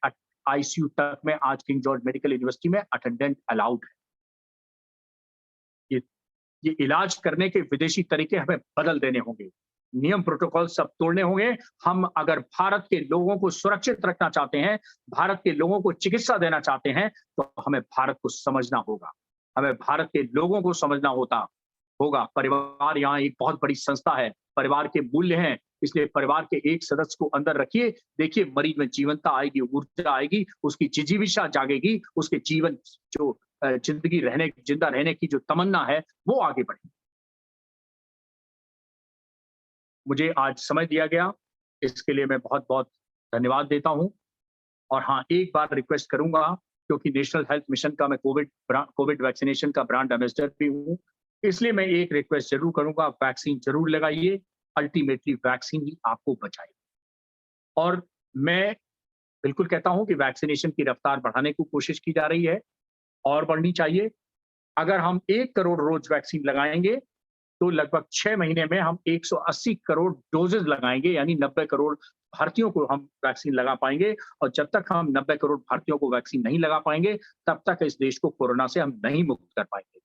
आईसीयू तक में आज किंग जॉर्ज मेडिकल यूनिवर्सिटी में अटेंडेंट अलाउड है। ये इलाज करने के विदेशी तरीके हमें बदल देने होंगे, नियम प्रोटोकॉल सब तोड़ने होंगे। हम अगर भारत के लोगों को सुरक्षित रखना चाहते हैं, भारत के लोगों को चिकित्सा देना चाहते हैं, तो हमें भारत को समझना होगा, हमें भारत के लोगों को समझना होगा। परिवार यहाँ एक बहुत बड़ी संस्था है, परिवार के मूल्य हैं, इसलिए परिवार के एक सदस्य को अंदर रखिए। देखिए मरीज में जीवंतता आएगी, ऊर्जा आएगी, उसकी जिजीविषा जागेगी, उसके जीवन जो जिंदा रहने की जो तमन्ना है वो आगे बढ़ेगी। मुझे आज समय दिया गया, इसके लिए मैं बहुत बहुत धन्यवाद देता हूं। और हाँ, एक बार रिक्वेस्ट करूंगा, क्योंकि नेशनल हेल्थ मिशन का मैं कोविड वैक्सीनेशन का ब्रांड एम्बेसडर भी हूं, इसलिए मैं एक रिक्वेस्ट जरूर करूंगा, वैक्सीन जरूर लगाइए। अल्टीमेटली वैक्सीन ही आपको बचाएगी। और मैं बिल्कुल कहता हूं कि वैक्सीनेशन की रफ्तार बढ़ाने की कोशिश की जा रही है, और बढ़नी चाहिए। अगर हम 1 करोड़ रोज वैक्सीन लगाएंगे, तो लगभग 6 महीने में हम 180 करोड़ डोजेज लगाएंगे, यानी 90 करोड़ भारतीयों को हम वैक्सीन लगा पाएंगे। और जब तक हम 90 करोड़ भारतीयों को वैक्सीन नहीं लगा पाएंगे, तब तक इस देश को कोरोना से हम नहीं मुक्त कर पाएंगे।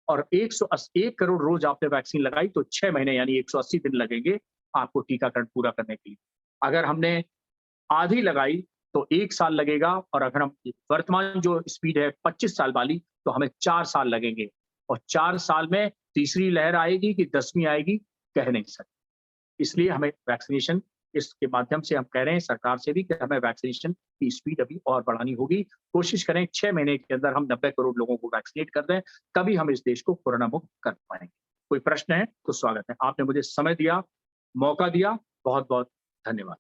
और 1 करोड़ रोज आपने वैक्सीन लगाई, तो 6 महीने यानी 180 दिन लगेंगे आपको टीकाकरण पूरा करने के लिए। अगर हमने आधी लगाई तो 1 साल लगेगा, और अगर हम वर्तमान जो स्पीड है 25 साल वाली, तो हमें 4 साल लगेंगे। और 4 साल में तीसरी लहर आएगी कि 10वीं आएगी, कह नहीं सकते। इसलिए हमें वैक्सीनेशन, इसके माध्यम से हम कह रहे हैं सरकार से भी कि हमें वैक्सीनेशन की स्पीड अभी और बढ़ानी होगी। कोशिश करें 6 महीने के अंदर हम 90 करोड़ लोगों को वैक्सीनेट कर दें, तभी हम इस देश को कोरोना मुक्त कर पाएंगे। कोई प्रश्न है तो स्वागत है। आपने मुझे समय दिया, मौका दिया, बहुत बहुत धन्यवाद।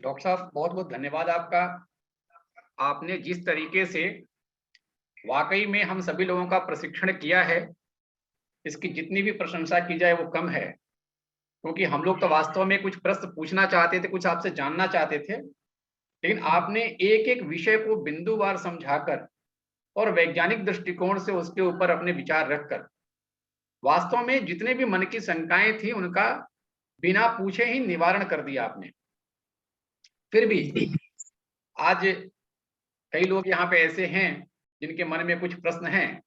डॉक्टर साहब बहुत बहुत धन्यवाद आपका। आपने जिस तरीके से वाकई में हम सभी लोगों का प्रशिक्षण किया है, इसकी जितनी भी प्रशंसा की जाए वो कम है, क्योंकि हम लोग तो वास्तव में कुछ प्रश्न पूछना चाहते थे, कुछ आपसे जानना चाहते थे, लेकिन आपने एक एक विषय को बिंदुवार समझाकर और वैज्ञानिक दृष्टिकोण से उसके ऊपर अपने विचार रखकर वास्तव में जितने भी मन की शंकाएं थी उनका बिना पूछे ही निवारण कर दिया आपने। फिर भी आज कई लोग यहाँ पे ऐसे हैं जिनके मन में कुछ प्रश्न हैं,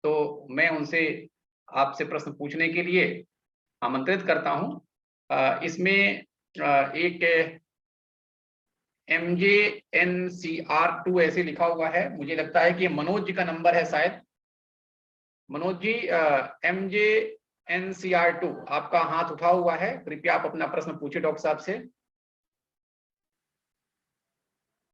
तो मैं उनसे आपसे प्रश्न पूछने के लिए आमंत्रित करता हूँ। इसमें एक MJNCR2 ऐसे लिखा हुआ है, मुझे लगता है कि मनोज जी का नंबर है शायद। मनोज जी, MJNCR2 आपका हाथ उठा हुआ है, कृपया आप अपना प्रश्न पूछिए डॉक्टर साहब से।